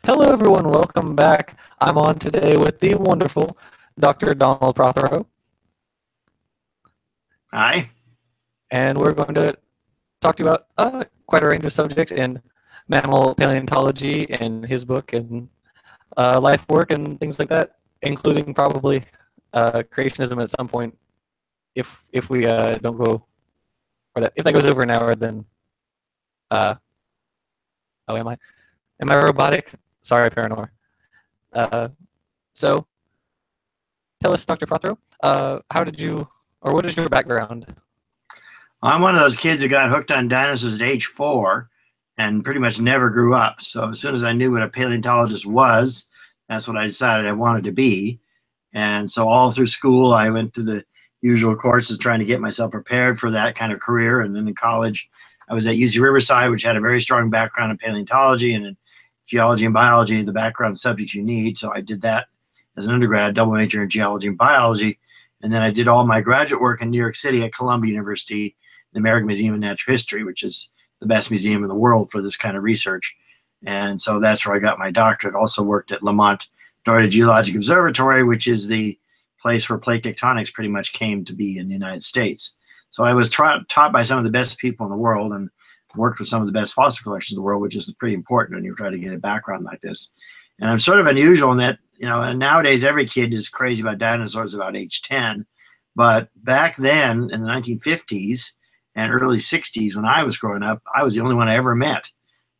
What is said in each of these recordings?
Hello, everyone. Welcome back. I'm on today with the wonderful Dr. Donald Prothero, Hi. and we're going to talk to you about quite a range of subjects in mammal paleontology and his book and life work and things like that, including probably creationism at some point. If we don't go, or that if that goes over an hour, then oh, am I robotic? Sorry, Paranor. Uh, so tell us, Dr. Prothero, how did you, or what is your background? I'm one of those kids who got hooked on dinosaurs at age 4 and pretty much never grew up. So as soon as I knew what a paleontologist was, that's what I decided I wanted to be. And so all through school, I went to the usual courses trying to get myself prepared for that kind of career. And then in college, I was at UC Riverside, which had a very strong background in paleontology and in geology and biology, the background subjects you need. So I did that as an undergrad, double major in geology and biology. And then I did all my graduate work in New York City at Columbia University, the American Museum of Natural History, which is the best museum in the world for this kind of research. And so that's where I got my doctorate. Also worked at Lamont Doherty Geologic Observatory, which is the place where plate tectonics pretty much came to be in the United States. So I was taught by some of the best people in the world and worked with some of the best fossil collections in the world, which is pretty important when you try to get a background like this. And I'm sort of unusual in that, and nowadays every kid is crazy about dinosaurs about age 10. But back then in the 1950s and early 60s, when I was growing up, I was the only one I ever met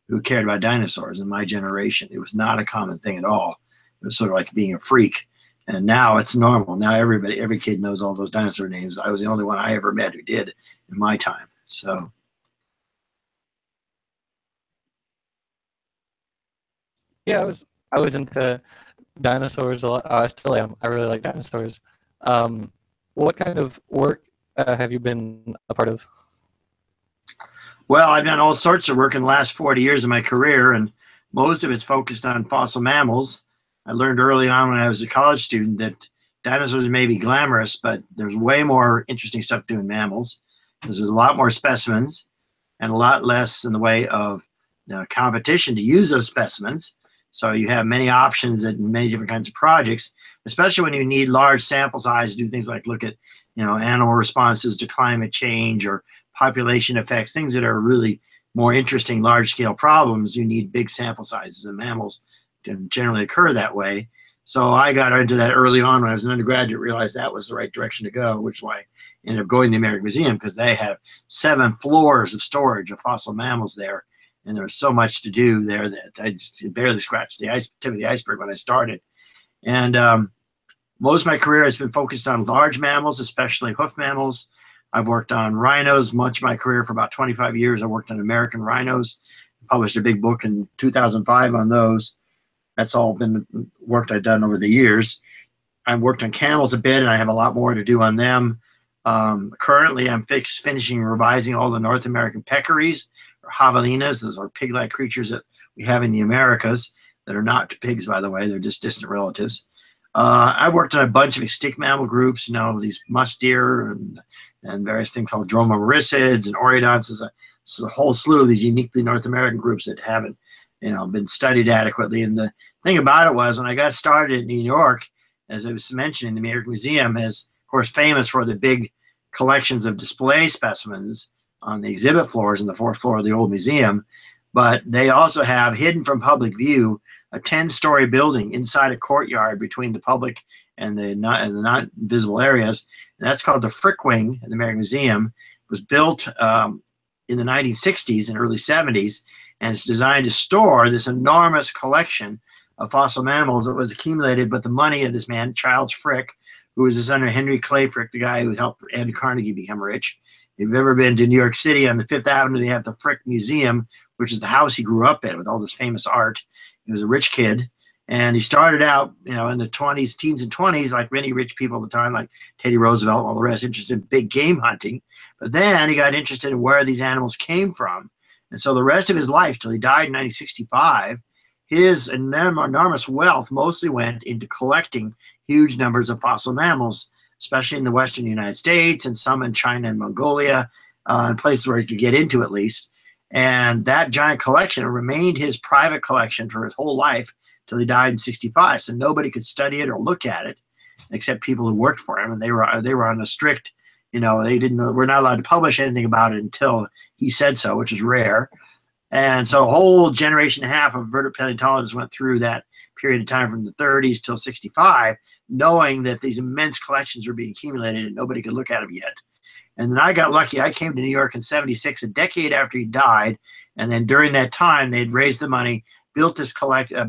who cared about dinosaurs in my generation. It was not a common thing at all. It was sort of like being a freak. And now it's normal. Now every kid knows all those dinosaur names. I was the only one I ever met who did in my time. So. Yeah, I was into dinosaurs a lot. I still am. I really like dinosaurs. What kind of work have you been a part of? Well, I've done all sorts of work in the last 40 years of my career, and most of it's focused on fossil mammals. I learned early on when I was a college student that dinosaurs may be glamorous, but there's way more interesting stuff doing mammals because there's a lot more specimens and a lot less in the way of competition to use those specimens. So you have many options and many different kinds of projects, especially when you need large sample size to do things like look at, animal responses to climate change or population effects, things that are really more interesting, large-scale problems. You need big sample sizes, and mammals can generally occur that way. So I got into that early on when I was an undergraduate, realized that was the right direction to go, which is why I ended up going to the American Museum, because they have 7 floors of storage of fossil mammals there. And there was so much to do there that I just barely scratched the tip of the iceberg when I started. And most of my career has been focused on large mammals, especially hoof mammals. I've worked on rhinos much of my career. For about 25 years, I worked on American rhinos, published a big book in 2005 on those. That's all been work I've done over the years. I've worked on camels a bit, and I have a lot more to do on them. Currently, I'm finishing revising all the North American peccaries, or javelinas. Those are pig-like creatures that we have in the Americas that are not pigs, by the way. They're just distant relatives. I worked on a bunch of extinct mammal groups, these musk deer and various things called dromaeosaurids and oreodonts. There's a whole slew of these uniquely North American groups that haven't, been studied adequately. And the thing about it was when I got started in New York, as I was mentioning, the American Museum is, of course, famous for the big collections of display specimens on the exhibit floors in the 4th floor of the old museum. But they also have, hidden from public view, a 10-story building inside a courtyard between the public and the not visible areas. And that's called the Frick Wing at the American Museum. It was built in the 1960s and early 70s, and it's designed to store this enormous collection of fossil mammals that was accumulated with the money of this man, Charles Frick, who was his son Henry Clay Frick, the guy who helped Andrew Carnegie become rich. If you've ever been to New York City on the 5th Avenue, they have the Frick Museum, which is the house he grew up in with all this famous art. He was a rich kid, and he started out, in the teens and 20s, like many rich people at the time, like Teddy Roosevelt and all the rest, interested in big game hunting. But then he got interested in where these animals came from. And so the rest of his life, till he died in 1965, his enormous wealth mostly went into collecting huge numbers of fossil mammals, especially in the western United States and some in China and Mongolia, and places where he could get into at least. And that giant collection remained his private collection for his whole life till he died in 65. So nobody could study it or look at it except people who worked for him. And they were on a strict, you know, we're not allowed to publish anything about it until he said so, which is rare. And so a whole generation and a half of vertebrate paleontologists went through that period of time from the 30s till 65, knowing that these immense collections were being accumulated and nobody could look at them yet. And then I got lucky. I came to New York in 76, a decade after he died. And then during that time, they'd raised the money, built this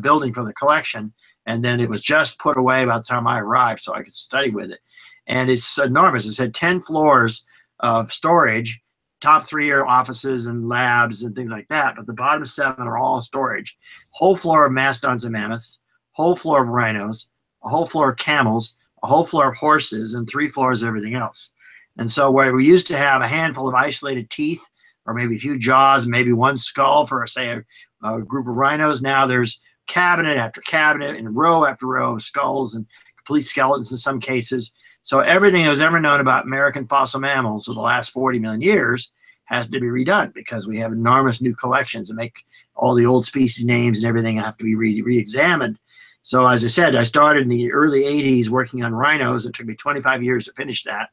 building for the collection. And then it was just put away by the time I arrived so I could study with it. And it's enormous. It's had 10 floors of storage. Top 3 are offices and labs and things like that. But the bottom 7 are all storage. Whole floor of mastodons and mammoths, whole floor of rhinos, a whole floor of camels, a whole floor of horses, and 3 floors of everything else. And so where we used to have a handful of isolated teeth, or maybe a few jaws, maybe one skull for, say, a group of rhinos, now there's cabinet after cabinet and row after row of skulls and complete skeletons in some cases. So everything that was ever known about American fossil mammals for the last 40 million years has to be redone because we have enormous new collections and make all the old species names and everything have to be re-examined. So as I said, I started in the early 80s working on rhinos. It took me 25 years to finish that.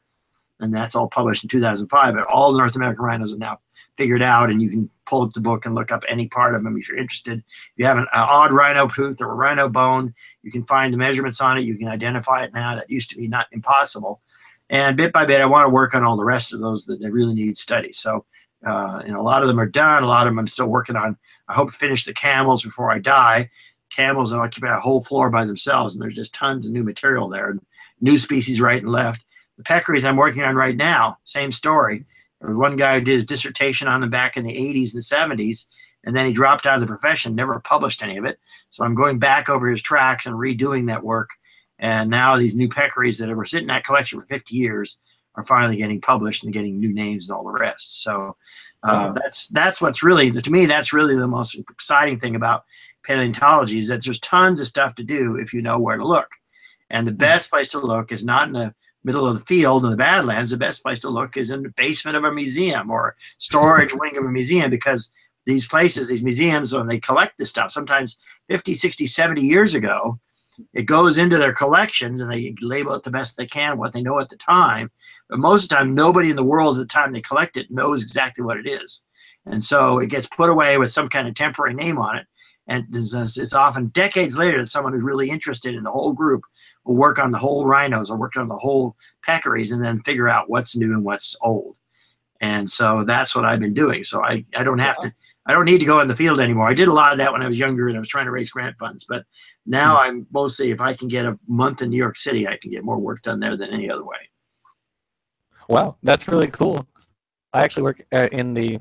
And that's all published in 2005. But all the North American rhinos are now figured out, and you can pull up the book and look up any part of them if you're interested. If you have an odd rhino tooth or a rhino bone, you can find the measurements on it. You can identify it now. That used to be not impossible. And bit by bit, I want to work on all the rest of those that really need study. So you know, a lot of them are done. A lot of them I'm still working on. I hope to finish the camels before I die. Camels occupy a whole floor by themselves, and there's just tons of new material there, and new species right and left. The peccaries I'm working on right now, same story. There was one guy who did his dissertation on them back in the 80s and 70s, and then he dropped out of the profession, never published any of it. So I'm going back over his tracks and redoing that work. And now these new peccaries that were sitting in that collection for 50 years are finally getting published and getting new names and all the rest. So that's what's really, to me, that's really the most exciting thing about paleontology is that there's tons of stuff to do if you know where to look. And the best place to look is not in the middle of the field in the Badlands. The best place to look is in the basement of a museum or storage wing of a museum, because these places, these museums, when they collect this stuff, sometimes 50, 60, 70 years ago, it goes into their collections and they label it the best they can, what they know at the time. But most of the time, nobody in the world at the time they collect it knows exactly what it is. And so it gets put away with some kind of temporary name on it. And it's often decades later that someone who's really interested in the whole group will work on the whole rhinos or work on the whole peccaries and then figure out what's new and what's old. And so that's what I've been doing. So I don't have to, I don't need to go in the field anymore. I did a lot of that when I was younger and I was trying to raise grant funds. But now I'm mostly, if I can get a month in New York City, I can get more work done there than any other way. Wow, that's really cool. I actually work in the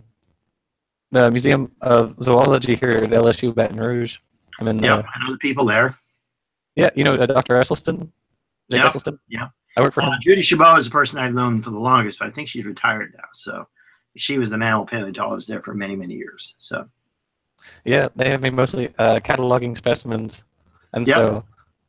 Museum of Zoology here at LSU Baton Rouge. I mean, I know the people there. Yeah, you know Dr. Esselstyn? Jake Esselstyn? Yeah. I work for him. Judy Chabot is the person I've known for the longest, but I think she's retired now. So she was the mammal paleontologist there for many, many years. So yeah, they have me mostly cataloging specimens. And so,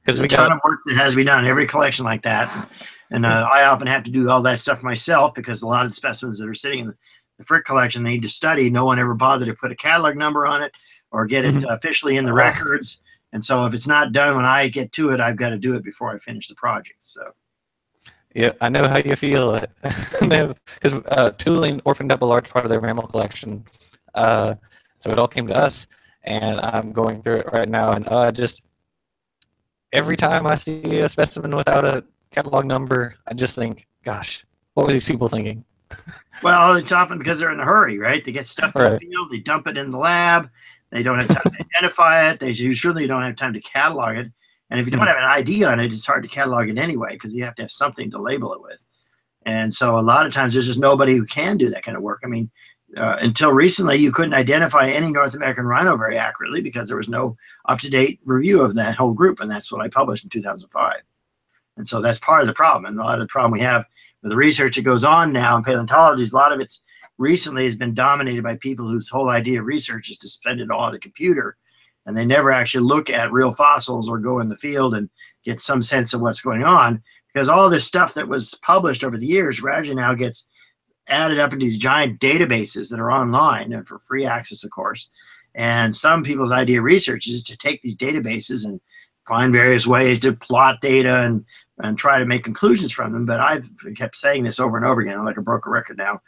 because we got a ton of work that has to be done, every collection like that. And I often have to do all that stuff myself because a lot of the specimens that are sitting in the Frick collection they need to study. No one ever bothered to put a catalog number on it or get it officially in the records. And so if it's not done when I get to it, I've got to do it before I finish the project. So yeah, I know how you feel. Because Tulane orphaned up a large part of their mammal collection. So it all came to us, and I'm going through it right now. And just every time I see a specimen without a catalog number, I just think, gosh, what were these people thinking? Well, it's often because they're in a hurry, right? They get stuff in the field, they dump it in the lab, they don't have time to identify it, they usually don't have time to catalog it. And if you don't have an ID on it, it's hard to catalog it anyway because you have to have something to label it with. And so a lot of times there's just nobody who can do that kind of work. I mean, until recently, you couldn't identify any North American rhino very accurately because there was no up-to-date review of that whole group, and that's what I published in 2005. And so that's part of the problem. And a lot of the problem we have with the research that goes on now in paleontology is a lot of it's recently has been dominated by people whose whole idea of research is to spend it all at a computer, and they never actually look at real fossils or go in the field and get some sense of what's going on, because all this stuff that was published over the years gradually now gets added up into these giant databases that are online and for free access, of course. And some people's idea of research is to take these databases and find various ways to plot data and try to make conclusions from them. But I've kept saying this over and over again, I'm like a broken record now,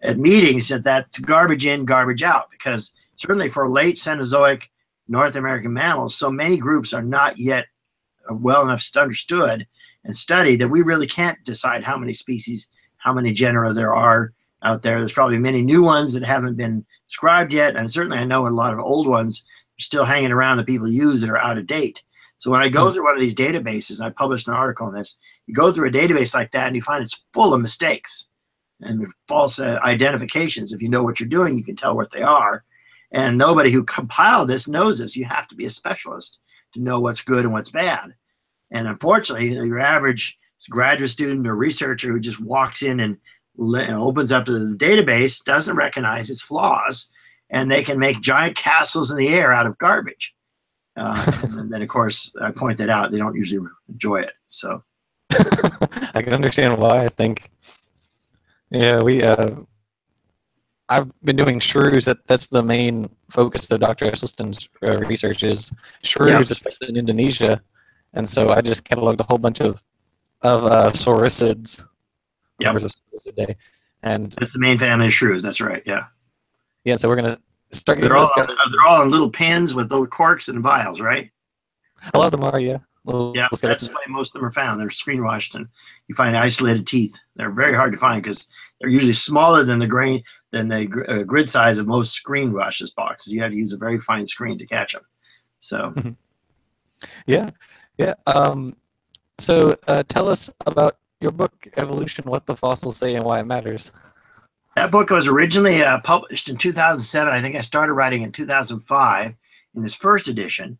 at meetings, that's garbage in, garbage out, because certainly for late Cenozoic North American mammals, so many groups are not yet well enough understood and studied that we really can't decide how many species, how many genera there are out there. There's probably many new ones that haven't been described yet, and certainly I know a lot of old ones are still hanging around that people use that are out of date. So when I go through one of these databases, I published an article on this, you go through a database like that and you find it's full of mistakes and false identifications. If you know what you're doing, you can tell what they are. And nobody who compiled this knows this. You have to be a specialist to know what's good and what's bad. And unfortunately, your average graduate student or researcher who just walks in and opens up the database doesn't recognize its flaws, and they can make giant castles in the air out of garbage. And then, of course, I point that out. They don't usually enjoy it. So I can understand why. I think, yeah, I've been doing shrews. That's the main focus of Dr. Esselstyn's research is shrews, especially in Indonesia. And so I just cataloged a whole bunch of sauricids. Yeah, and that's the main family of shrews. That's right. Yeah. Yeah. So we're gonna start. They're all in little pins with little corks and vials, right? A lot of them are, yeah. That's the way most of them are found. They're screen washed, and you find isolated teeth. They're very hard to find because they're usually smaller than the grid size of most screen washes boxes. You have to use a very fine screen to catch them. So, yeah. So tell us about your book, Evolution: What the Fossils Say and Why It Matters. That book was originally published in 2007. I think I started writing in 2005 in its first edition.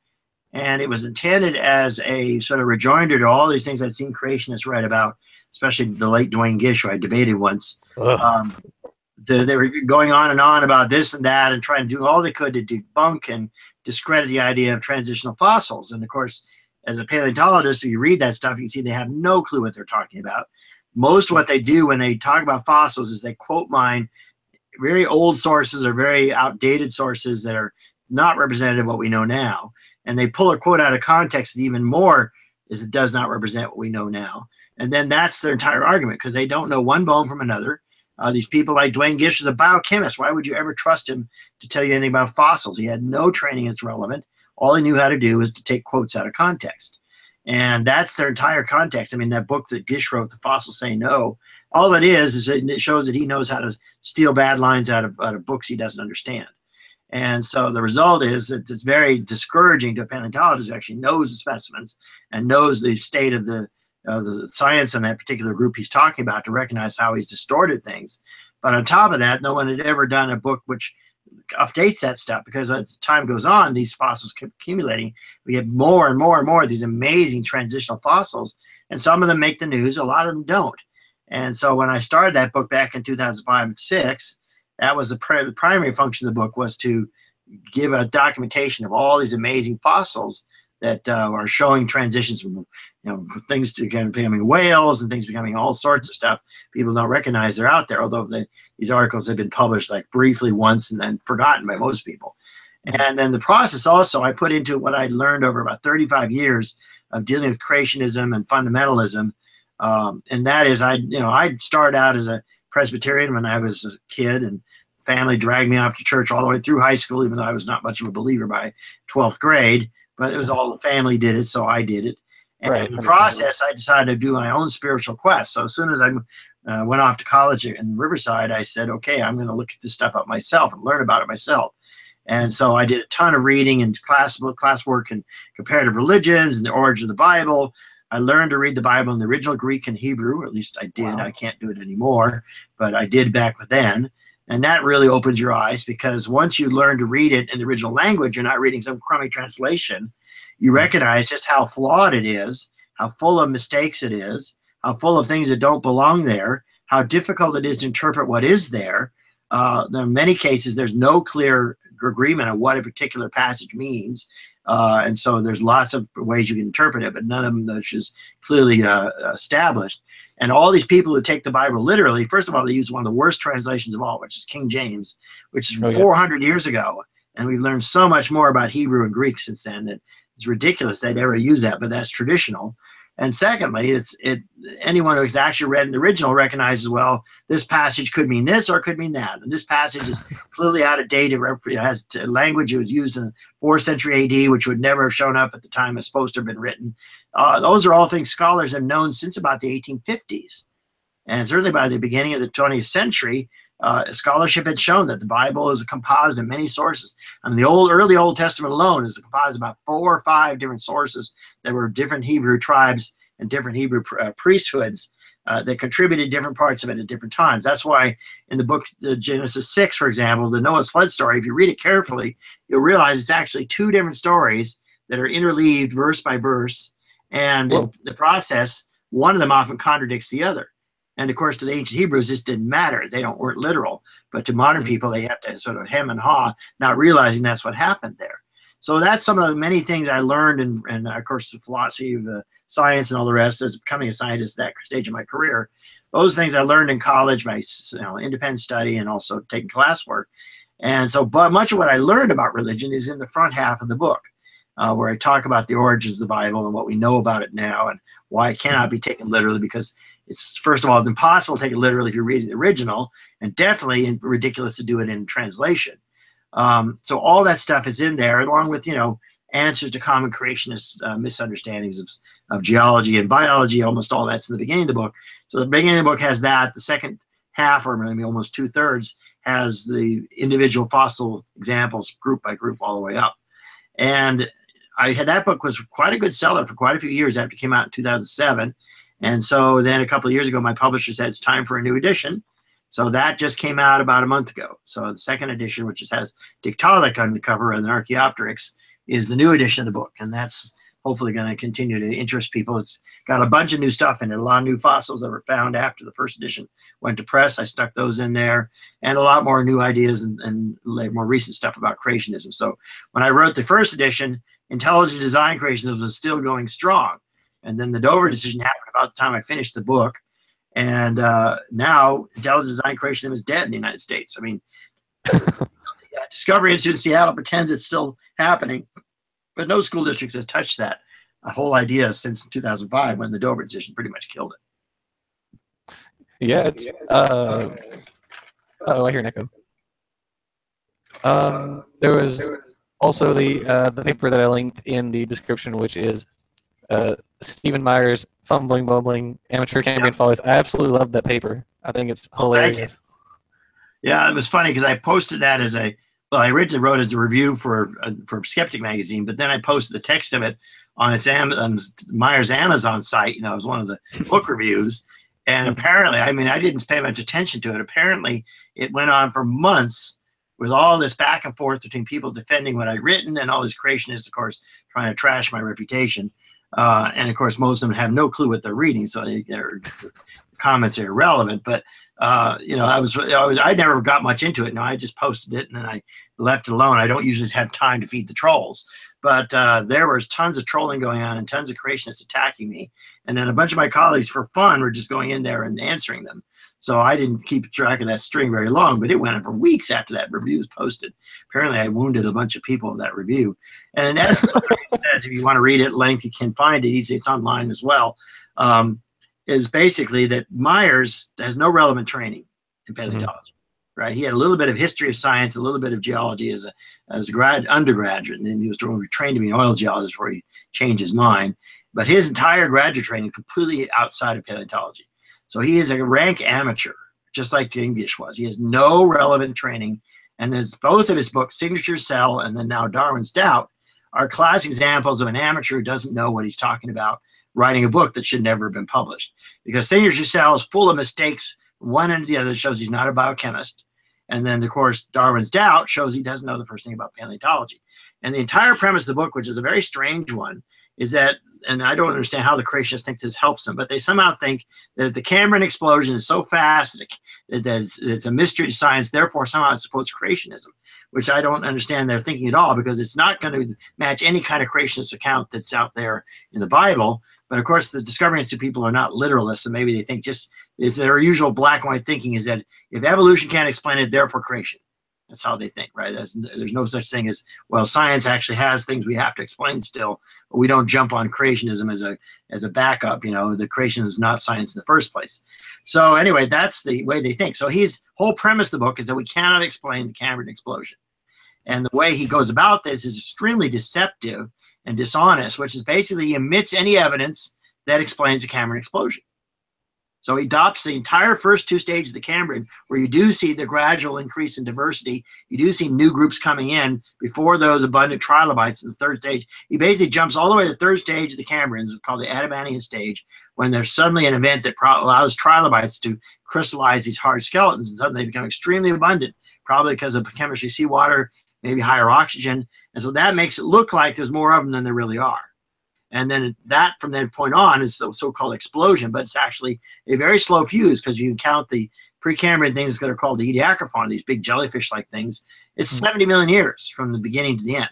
And it was intended as a sort of rejoinder to all these things I'd seen creationists write about, especially the late Duane Gish, who I debated once. They were going on and on about this and that and trying to do all they could to debunk and discredit the idea of transitional fossils. And of course, as a paleontologist, if you read that stuff, you can see they have no clue what they're talking about. Most of what they do when they talk about fossils is they quote mine very old sources or very outdated sources that are not representative of what we know now. And they pull a quote out of context that even more is it does not represent what we know now. And then that's their entire argument because they don't know one bone from another. These people like Duane Gish is a biochemist. Why would you ever trust him to tell you anything about fossils? He had no training that's relevant. All he knew how to do was to take quotes out of context. And that's their entire context. I mean, that book that Gish wrote, The Fossils Say No, all it is it shows that he knows how to steal bad lines out of books he doesn't understand. And so the result is that it's very discouraging to a paleontologist who actually knows the specimens and knows the state of the science in that particular group he's talking about to recognize how he's distorted things. But on top of that, no one had ever done a book which updates that stuff because as time goes on, these fossils keep accumulating. We get more and more and more of these amazing transitional fossils, and some of them make the news, a lot of them don't. And so when I started that book back in 2005 and 6, that was the primary function of the book, was to give a documentation of all these amazing fossils that are showing transitions from things to becoming whales and things becoming all sorts of stuff people don't recognize they're out there, although these articles have been published like briefly once and then forgotten by most people. And then the process also I put into what I learned over about 35 years of dealing with creationism and fundamentalism, and that is I started out as a Presbyterian when I was a kid, and family dragged me off to church all the way through high school, even though I was not much of a believer by 12th grade. But it was all the family did it, so I did it. And in the process, I decided to do my own spiritual quest. So as soon as I went off to college in Riverside, I said, okay, I'm going to look at this stuff up myself and learn about it myself. And so I did a ton of reading and classwork in comparative religions and the origin of the Bible. I learned to read the Bible in the original Greek and Hebrew, or at least I did. Wow. I can't do it anymore, but I did back then. And that really opens your eyes, because once you learn to read it in the original language, you're not reading some crummy translation. You recognize just how flawed it is, how full of mistakes it is, how full of things that don't belong there, how difficult it is to interpret what is there. There are many cases there's no clear agreement on what a particular passage means. And so there's lots of ways you can interpret it, but none of them which is clearly established. And all these people who take the Bible literally, first of all, they use one of the worst translations of all, which is King James, which is from 400 years ago. And we've learned so much more about Hebrew and Greek since then that it's ridiculous they'd ever use that, but that's traditional. And secondly, anyone who's actually read an original recognizes, well, this passage could mean this or it could mean that. And this passage is clearly out of date. It has language that was used in the 4th century AD, which would never have shown up at the time it's supposed to have been written. Those are all things scholars have known since about the 1850s. And certainly by the beginning of the 20th century, scholarship had shown that the Bible is a composite of many sources. I mean, the early Old Testament alone is a composite of about 4 or 5 different sources that were different Hebrew tribes and different Hebrew priesthoods that contributed different parts of it at different times. That's why in the book Genesis 6, for example, the Noah's flood story, if you read it carefully, you'll realize it's actually 2 different stories that are interleaved verse by verse. And in the process, one of them often contradicts the other. And of course, to the ancient Hebrews, this didn't matter. They weren't literal. But to modern people, they have to sort of hem and haw, not realizing that's what happened there. So that's some of the many things I learned, and of course, the philosophy of the science and all the rest as becoming a scientist at that stage of my career. Those things I learned in college by independent study and also taking classwork. And so, but much of what I learned about religion is in the front half of the book, where I talk about the origins of the Bible and what we know about it now and why it cannot be taken literally, because it's, first of all, it's impossible to take it literally if you read the original, and definitely ridiculous to do it in translation. So all that stuff is in there, along with, answers to common creationist misunderstandings of geology and biology. Almost all that's in the beginning of the book. So the beginning of the book has that. The second half, or maybe almost 2/3, has the individual fossil examples group by group all the way up. And that book was quite a good seller for quite a few years after it came out in 2007. And so then a couple of years ago, my publisher said it's time for a new edition. So that just came out about a month ago. So the second edition, which has Tiktaalik on the cover and an Archaeopteryx, is the new edition of the book. And that's hopefully going to continue to interest people. It's got a bunch of new stuff in it, a lot of new fossils that were found after the first edition went to press. I stuck those in there, and a lot more new ideas and more recent stuff about creationism. So when I wrote the first edition, intelligent design creationism was still going strong. And then the Dover decision happened about the time I finished the book. And now intelligent design creationism is dead in the United States. I mean, Discovery Institute in Seattle pretends it's still happening, but no school districts has touched that whole idea since 2005, when the Dover decision pretty much killed it. Yeah, it's oh, I hear an echo. There was also the paper that I linked in the description, which is Stephen Meyer's Fumbling Bumbling Amateur Cambrian Follies. I absolutely love that paper. I think it's hilarious. Yeah, it was funny because I posted that as I originally wrote it as a review for Skeptic magazine, but then I posted the text of it on Meyer's Amazon site. It was one of the book reviews. And apparently, I mean, I didn't pay much attention to it. Apparently, it went on for months with all this back and forth between people defending what I'd written and all these creationists, of course, trying to trash my reputation. And of course, most of them have no clue what they're reading, so their comments are irrelevant. But I never got much into it. I just posted it and then I left it alone. I don't usually have time to feed the trolls, but there was tons of trolling going on and tons of creationists attacking me. And then a bunch of my colleagues, for fun, were just going in there and answering them. So I didn't keep track of that string very long, but it went on for weeks after that review was posted. Apparently, I wounded a bunch of people with that review. And as if you want to read it at length, you can find it. It's online as well. Is basically that Myers has no relevant training in paleontology, right? He had a little bit of history of science, a little bit of geology as a undergraduate, and then he was trained to be an oil geologist before he changed his mind. But his entire graduate training completely outside of paleontology. So he is a rank amateur, just like English was. He has no relevant training. And there's both of his books, Signature Cell and then now Darwin's Doubt, are classic examples of an amateur who doesn't know what he's talking about, writing a book that should never have been published. Because Signature Cell is full of mistakes from one end to the other. It shows he's not a biochemist. And then, of course, Darwin's Doubt shows he doesn't know the first thing about paleontology. And the entire premise of the book, which is a very strange one, is that and I don't understand how the creationists think this helps them, but they somehow think that the Cambrian explosion is so fast that it's a mystery to science, therefore somehow it supports creationism, which I don't understand their thinking at all, because it's not going to match any kind of creationist account that's out there in the Bible. But of course, the Discovery Institute people are not literalists, and maybe they think just it's their usual black and white thinking is that if evolution can't explain it, therefore creation. That's how they think, right? There's no such thing as, well, science actually has things we have to explain still, but we don't jump on creationism as a backup. You know, the creation is not science in the first place. So anyway, that's the way they think. So his whole premise of the book is that we cannot explain the Cambrian explosion. And the way he goes about this is extremely deceptive and dishonest, which is basically he omits any evidence that explains the Cambrian explosion. So he adopts the entire first two stages of the Cambrian, where you do see the gradual increase in diversity. You do see new groups coming in before those abundant trilobites in the third stage. He basically jumps all the way to the third stage of the Cambrians, called the Adamantian stage, when there's suddenly an event that allows trilobites to crystallize these hard skeletons, and suddenly they become extremely abundant, probably because of chemistry, seawater, maybe higher oxygen. And so that makes it look like there's more of them than there really are. And then that, from that point on, is the so-called explosion, but it's actually a very slow fuse, because you can count the Precambrian things that are called the Ediacaphon, these big jellyfish-like things. It's 70 million years from the beginning to the end.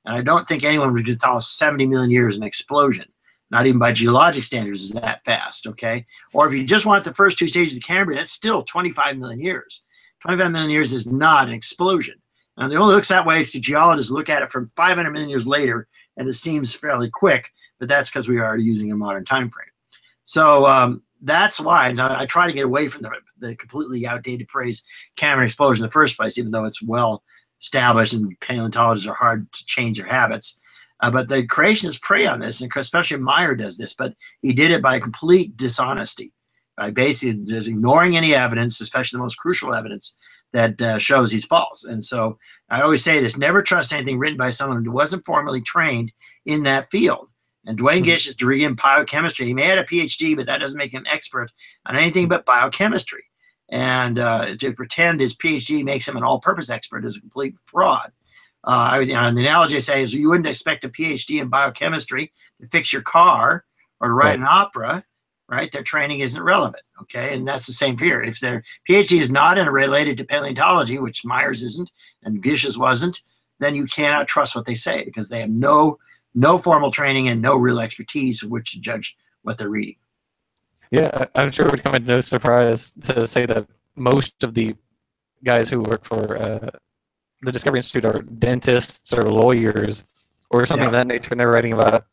And I don't think anyone would call 70 million years an explosion. Not even by geologic standards is that fast, okay? Or if you just want the first two stages of the Cambrian, it's still 25 million years. 25 million years is not an explosion. And it only looks that way if the geologists look at it from 500 million years later, and it seems fairly quick, but that's because we are using a modern time frame. So that's why I try to get away from the completely outdated phrase Cambrian explosion in the first place, even though it's well established and paleontologists are hard to change their habits. But the creationists prey on this, and especially Meyer does this, but he did it by complete dishonesty, by basically just ignoring any evidence, especially the most crucial evidence that shows he's false. And so I always say this: never trust anything written by someone who wasn't formally trained in that field. And Dwayne Gish's degree in biochemistry, he may have a PhD, but that doesn't make him expert on anything but biochemistry. And to pretend his PhD makes him an all-purpose expert is a complete fraud. The analogy I say is you wouldn't expect a PhD in biochemistry to fix your car or to write an opera, right? Their training isn't relevant, okay? And that's the same for here. If their PhD is not related to paleontology, which Myers isn't and Gish's wasn't, then you cannot trust what they say, because they have no formal training and no real expertise of which to judge what they're reading. Yeah, I'm sure it would come as no surprise to say that most of the guys who work for the Discovery Institute are dentists or lawyers or something of that nature, and they're writing about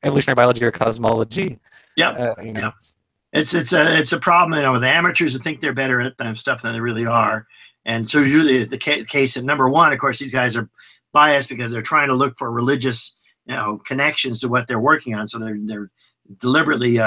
evolutionary biology or cosmology. Yeah, it's a problem, with amateurs who think they're better at that stuff than they really are. And so usually the case of number one, of course, these guys are biased because they're trying to look for religious connections to what they're working on. So they're deliberately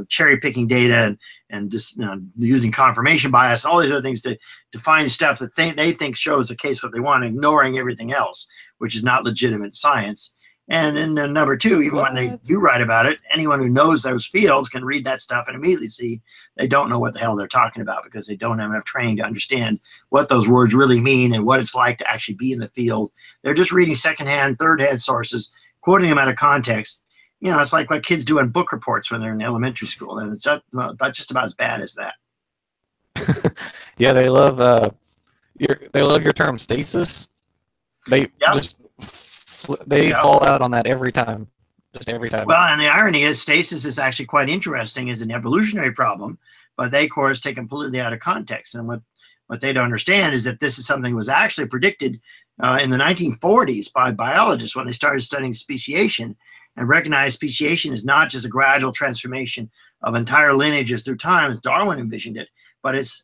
cherry picking data and just using confirmation bias, all these other things to find stuff that they think shows the case what they want, ignoring everything else, which is not legitimate science. And then number two, even when they do write about it, anyone who knows those fields can read that stuff and immediately see they don't know what the hell they're talking about, because they don't have enough training to understand what those words really mean and what it's like to actually be in the field. They're just reading secondhand, third-hand sources, quoting them out of context. It's like what kids do in book reports when they're in elementary school, and it's just about as bad as that. Yeah, they love your term stasis. They fall out on that every time, just every time. Well, and the irony is stasis is actually quite interesting as an evolutionary problem, but they, of course, take completely out of context. And what they don't understand is that this is something that was actually predicted in the 1940s by biologists when they started studying speciation and recognized speciation is not just a gradual transformation of entire lineages through time, as Darwin envisioned it, but it's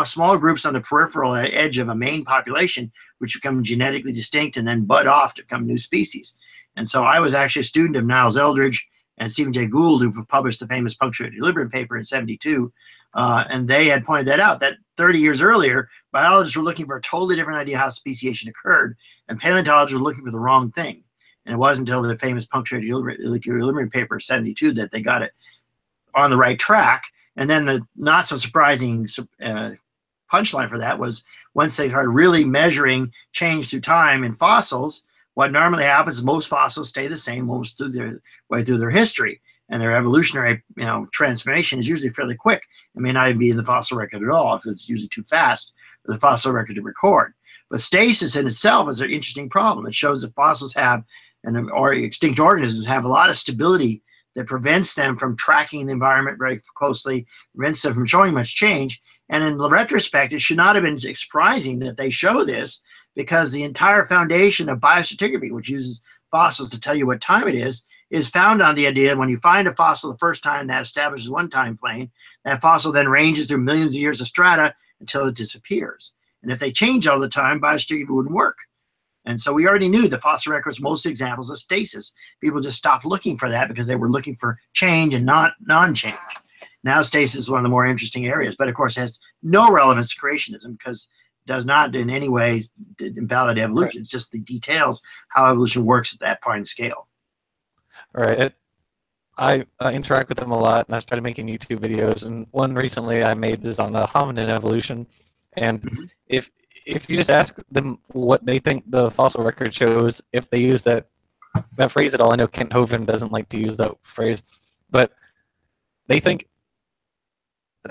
small groups on the peripheral edge of a main population which become genetically distinct and then bud off to become new species. And so I was actually a student of Niles Eldridge and Stephen Jay Gould, who published the famous punctuated equilibrium paper in '72, and they had pointed that out, that 30 years earlier, biologists were looking for a totally different idea how speciation occurred, and paleontologists were looking for the wrong thing. And it wasn't until the famous punctuated equilibrium paper of '72 that they got it on the right track. And then the not so surprising punchline for that was once they started really measuring change through time in fossils, what normally happens is most fossils stay the same most through their way through their history, and their evolutionary transformation is usually fairly quick. It may not even be in the fossil record at all if it's usually too fast for the fossil record to record. But stasis in itself is an interesting problem. It shows that fossils have, or extinct organisms have, a lot of stability that prevents them from tracking the environment very closely, prevents them from showing much change. And in retrospect, it should not have been surprising that they show this, because the entire foundation of biostratigraphy, which uses fossils to tell you what time it is found on the idea when you find a fossil the first time, that establishes one time plane. That fossil then ranges through millions of years of strata until it disappears. And if they change all the time, biostratigraphy wouldn't work. And so we already knew the fossil records, most examples of stasis. People just stopped looking for that because they were looking for change and not non-change. Now stasis is one of the more interesting areas, but of course it has no relevance to creationism because it does not in any way invalidate evolution. Right. It's just the details how evolution works at that point scale. Right. I interact with them a lot, and I started making YouTube videos. And one recently I made is on hominin evolution. And if you just ask them what they think the fossil record shows, if they use that phrase at all, I know Kent Hovind doesn't like to use that phrase, but they think,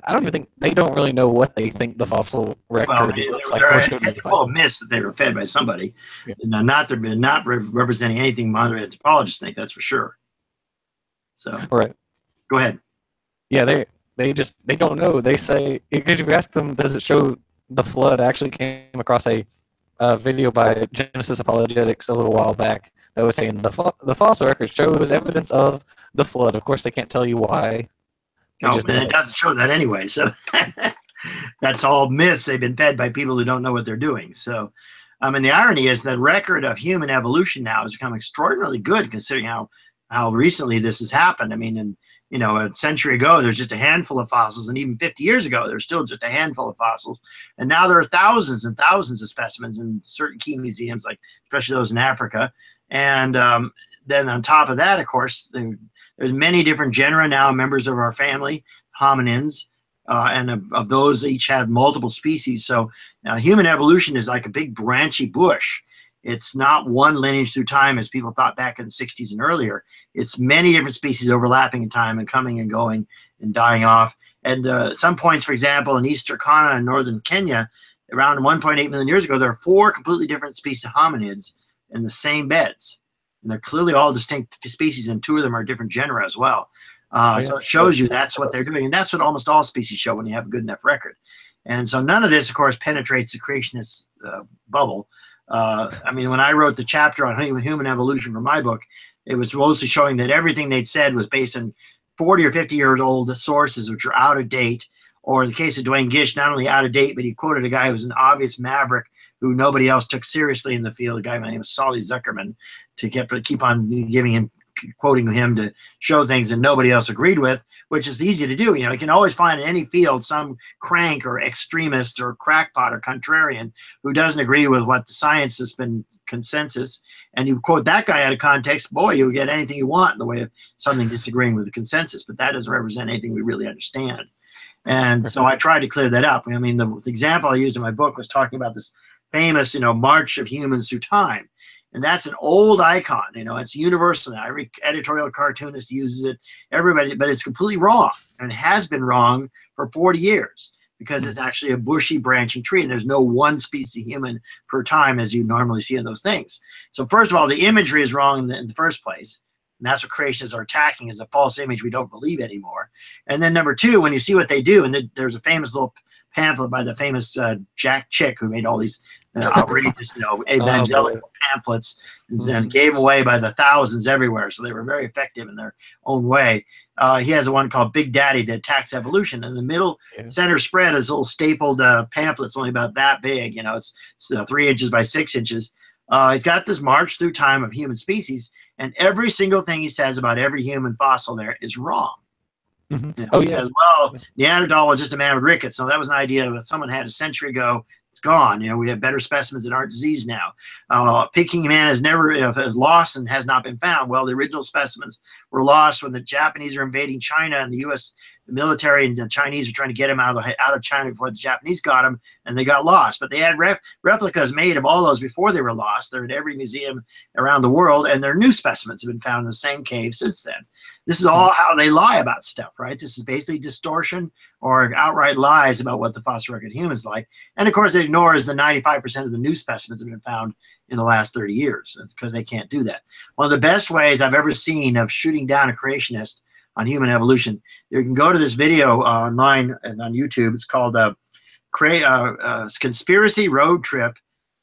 I don't even think, they don't really know what they think the fossil record looks like. They're full of myths that they were fed by somebody. Yeah. And not representing anything modern anthropologists think, that's for sure. So, right. Go ahead. Yeah, they don't know. They say, because if you ask them, does it show the flood? I actually came across a video by Genesis Apologetics a little while back that was saying the fossil record shows evidence of the flood. Of course, they can't tell you why. No, but it doesn't show that anyway. So that's all myths. They've been fed by people who don't know what they're doing. So, and the irony is that record of human evolution now has become extraordinarily good, considering how recently this has happened. I mean, a century ago, there's just a handful of fossils, and even 50 years ago, there's still just a handful of fossils. And now there are thousands and thousands of specimens in certain key museums, like especially those in Africa. And then on top of that, of course, there's many different genera now, members of our family, hominins, and of those, each have multiple species. So human evolution is like a big branchy bush. It's not one lineage through time, as people thought back in the 60s and earlier. It's many different species overlapping in time and coming and going and dying off. And some points, for example, in East Turkana in northern Kenya, around 1.8 million years ago, there are 4 completely different species of hominids in the same beds. And they're clearly all distinct species, and 2 of them are different genera as well. So it shows you that's what they're doing. And that's what almost all species show when you have a good enough record. And so none of this, of course, penetrates the creationist bubble. I mean, when I wrote the chapter on human evolution for my book, it was mostly showing that everything they'd said was based on 40 or 50 years old sources, which are out of date. Or in the case of Duane Gish, not only out of date, but he quoted a guy who was an obvious maverick who nobody else took seriously in the field, a guy by the name of Solly Zuckerman, to keep on quoting him to show things that nobody else agreed with, which is easy to do. You can always find in any field some crank or extremist or crackpot or contrarian who doesn't agree with what the science has been consensus, and you quote that guy out of context, boy, you'll get anything you want in the way of something disagreeing with the consensus, but that doesn't represent anything we really understand. And so I tried to clear that up. I mean, the example I used in my book was talking about this famous, march of humans through time. And that's an old icon, it's universal now. Every editorial cartoonist uses it, everybody, but it's completely wrong. And it has been wrong for 40 years because it's actually a bushy branching tree, and there's no one species of human per time as you normally see in those things. So first of all, the imagery is wrong in the first place. And that's what creationists are attacking, is a false image we don't believe anymore. And then number 2, when you see what they do, and there's a famous little pamphlet by the famous Jack Chick, who made all these outrageous, evangelical pamphlets and gave them away by the thousands everywhere. So they were very effective in their own way. He has one called Big Daddy that attacks evolution. In the middle center spread is a little stapled pamphlet. It's only about that big. It's 3 inches by 6 inches. He's got this march through time of human species, and every single thing he says about every human fossil there is wrong. He says, well, Neanderthal was just a man with rickets. So that was an idea that someone had a century ago. It's gone. We have better specimens that aren't diseased now. Peking man has never is lost and has not been found. Well, the original specimens were lost when the Japanese are invading China, and the U.S. the military and the Chinese were trying to get him out of China before the Japanese got him, and they got lost. But they had replicas made of all those before they were lost. They're in every museum around the world, and their new specimens have been found in the same cave since then. This is all how they lie about stuff, right? This is basically distortion or outright lies about what the fossil record humans like. And of course, it ignores the 95% of the new specimens that have been found in the last 30 years because they can't do that. One of the best ways I've ever seen of shooting down a creationist on human evolution, you can go to this video online and on YouTube. It's called Conspiracy Road Trip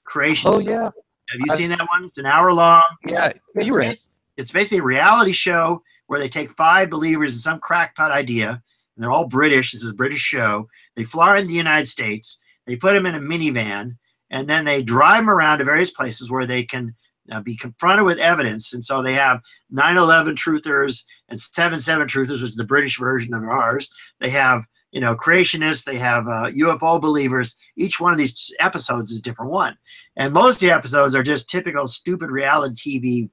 Creationism. Oh, yeah. Have you seen that one? It's an hour long. Yeah, you were in it. It's basically a reality show where they take 5 believers in some crackpot idea, and they're all British. This is a British show. They fly into the United States. They put them in a minivan, and then they drive them around to various places where they can be confronted with evidence. And so they have 9/11 truthers and 7/7 truthers, which is the British version of ours. They have, you know, creationists. They have UFO believers. Each one of these episodes is a different one. And most of the episodes are just typical stupid reality TV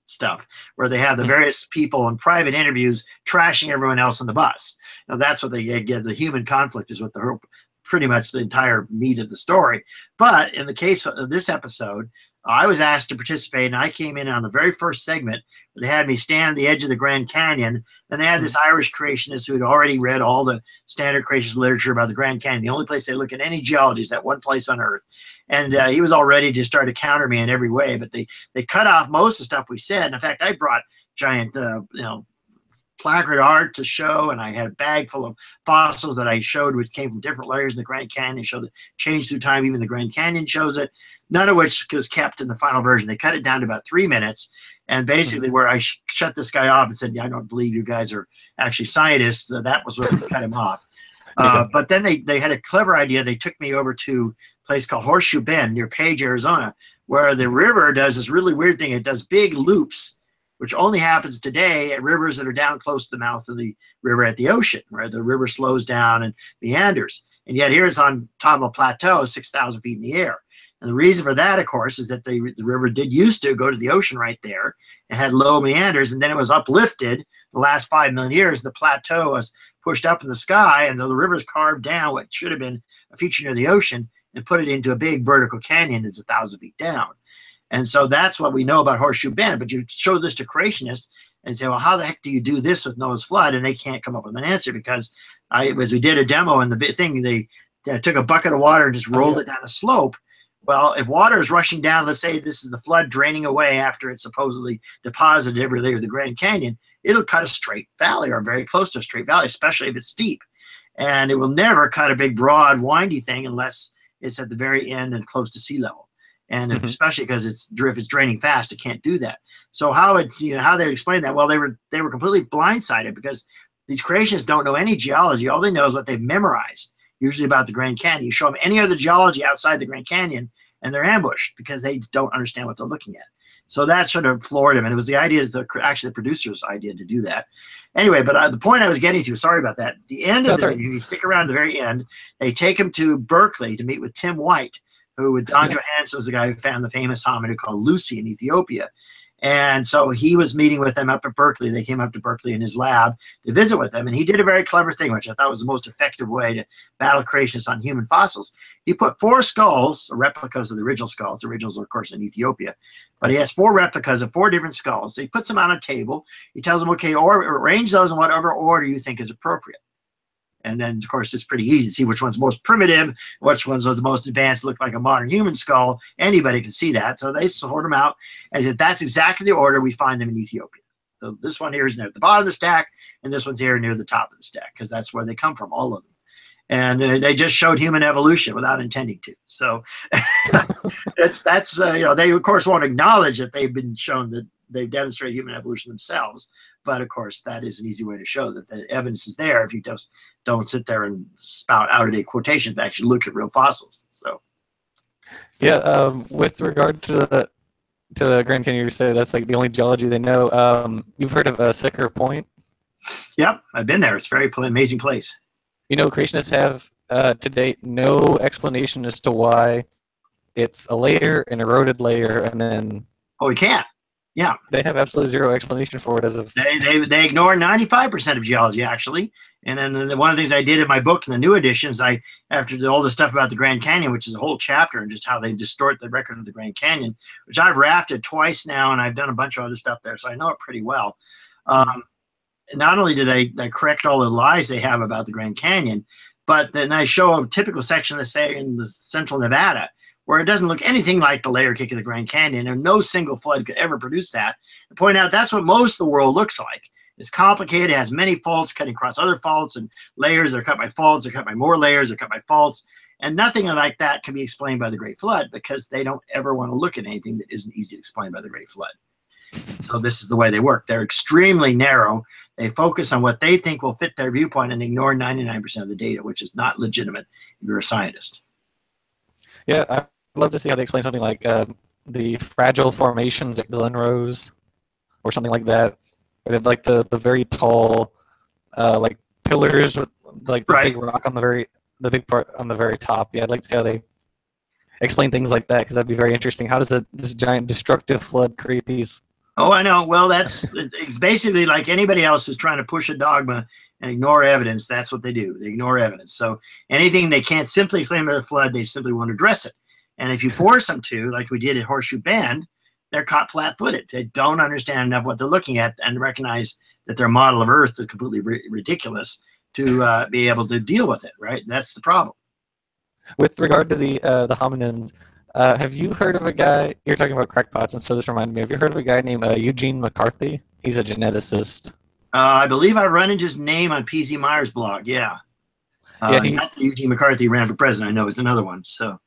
stuff where they have the various people in private interviews trashing everyone else on the bus. Now that's what they get. The human conflict is what the pretty much the entire meat of the story. But in the case of this episode, I was asked to participate, and I came in on the very first segment. They had me stand at the edge of the Grand Canyon, and they had this Irish creationist who had already read all the standard creationist literature about the Grand Canyon. The only place they look at any geology is that one place on Earth. And he was all ready to start to counter me in every way, but they cut off most of the stuff we said. And in fact, I brought giant, placard art to show, and I had a bag full of fossils that I showed which came from different layers in the Grand Canyon, showed the change through time. Even the Grand Canyon shows it, none of which was kept in the final version. They cut it down to about 3 minutes, and basically where I shut this guy off and said, yeah, I don't believe you guys are actually scientists, that was where we cut him off. But then they had a clever idea. They took me over to a place called Horseshoe Bend near Page, Arizona, where the river does this really weird thing. It does big loops, which only happens today at rivers that are down close to the mouth of the river at the ocean, where the river slows down and meanders. And yet here it's on top of a plateau 6,000 feet in the air. And the reason for that, of course, is that the river did used to go to the ocean right there. It had low meanders, and then it was uplifted the last 5 million years. The plateau was pushed up in the sky, and the river's carved down what should have been a feature near the ocean and put it into a big vertical canyon that's 1,000 feet down. And so that's what we know about Horseshoe Bend. But you show this to creationists and say, well, how the heck do you do this with Noah's flood? And they can't come up with an answer because as we did a demo in the thing, they took a bucket of water and just rolled it down a slope. Well, if water is rushing down, let's say this is the flood draining away after it's supposedly deposited every layer of the Grand Canyon, it'll cut a straight valley or very close to a straight valley, especially if it's steep. And it will never cut a big, broad, windy thing unless it's at the very end and close to sea level. And especially because if it's draining fast, it can't do that. So how they explain that? Well, they were completely blindsided because these creationists don't know any geology. All they know is what they've memorized, usually about the Grand Canyon. You show them any other geology outside the Grand Canyon, and they're ambushed because they don't understand what they're looking at. So that sort of floored him, and it was the idea, actually the producer's idea to do that. Anyway, but the point I was getting to, sorry about that. The end of the video, you stick around to the very end. They take him to Berkeley to meet with Tim White, who with Don Johansson was the guy who found the famous hominid called Lucy in Ethiopia. And so he was meeting with them up at Berkeley. They came up to Berkeley in his lab to visit with them. And he did a very clever thing, which I thought was the most effective way to battle creationists on human fossils. He put 4 skulls, replicas of the original skulls. The originals are, of course, in Ethiopia. But he has 4 replicas of 4 different skulls. So he puts them on a table. He tells them, okay, arrange those in whatever order you think is appropriate. And then, of course, it's pretty easy to see which one's most primitive, which one's the most advanced, look like a modern human skull. Anybody can see that. So they sort them out. And says, that's exactly the order we find them in Ethiopia. So this one here is near the bottom of the stack, and this one's here near the top of the stack, because that's where they come from, all of them. And they just showed human evolution without intending to. So they, of course, won't acknowledge that they've been shown that they've demonstrated human evolution themselves. But of course, that is an easy way to show that the evidence is there if you just don't sit there and spout out-of-date quotations, but actually look at real fossils. So, yeah, with regard to the Grand Canyon, you say that's like the only geology they know. You've heard of Sicker Point? Yep, I've been there. It's a very amazing place. You know, creationists have to date no explanation as to why it's a layer, an eroded layer, and then. Oh, we can't. Yeah. They have absolutely zero explanation for it as of. They ignore 95% of geology, actually. And then one of the things I did in my book in the new editions, after all the stuff about the Grand Canyon, which is a whole chapter, and just how they distort the record of the Grand Canyon, which I've rafted twice now, and I've done a bunch of other stuff there, so I know it pretty well. Not only do they correct all the lies they have about the Grand Canyon, but then I show a typical section, let's say, in the central Nevada, where it doesn't look anything like the layer cake of the Grand Canyon, and no single flood could ever produce that. And point out that's what most of the world looks like. It's complicated, it has many faults cutting across other faults, and layers are cut by faults, they're cut by more layers, they're cut by faults. And nothing like that can be explained by the Great Flood, because they don't ever want to look at anything that isn't easy to explain by the Great Flood. So this is the way they work. They're extremely narrow. They focus on what they think will fit their viewpoint and ignore 99% of the data, which is not legitimate if you're a scientist. Yeah, I'd love to see how they explain something like the fragile formations at Glen Rose or something like that. Or they have like the very tall like pillars with like the big rock on the big part on the very top. Yeah, I'd like to see how they explain things like that, because that'd be very interesting. How does this giant destructive flood create these? Oh, I know. Well, that's basically like anybody else who's trying to push a dogma and ignore evidence. That's what they do. They ignore evidence. So anything they can't simply explain by the flood, they simply won't address it. And if you force them to, like we did at Horseshoe Bend, they're caught flat-footed. They don't understand enough what they're looking at and recognize that their model of Earth is completely ridiculous to be able to deal with it, right? That's the problem. With regard to the hominins, have you heard of a guy? You're talking about crackpots, and so this reminded me. Have you heard of a guy named Eugene McCarthy? He's a geneticist. I believe I run into his name on PZ Meyer's blog. Yeah. Not that Eugene McCarthy ran for president. I know it's another one. So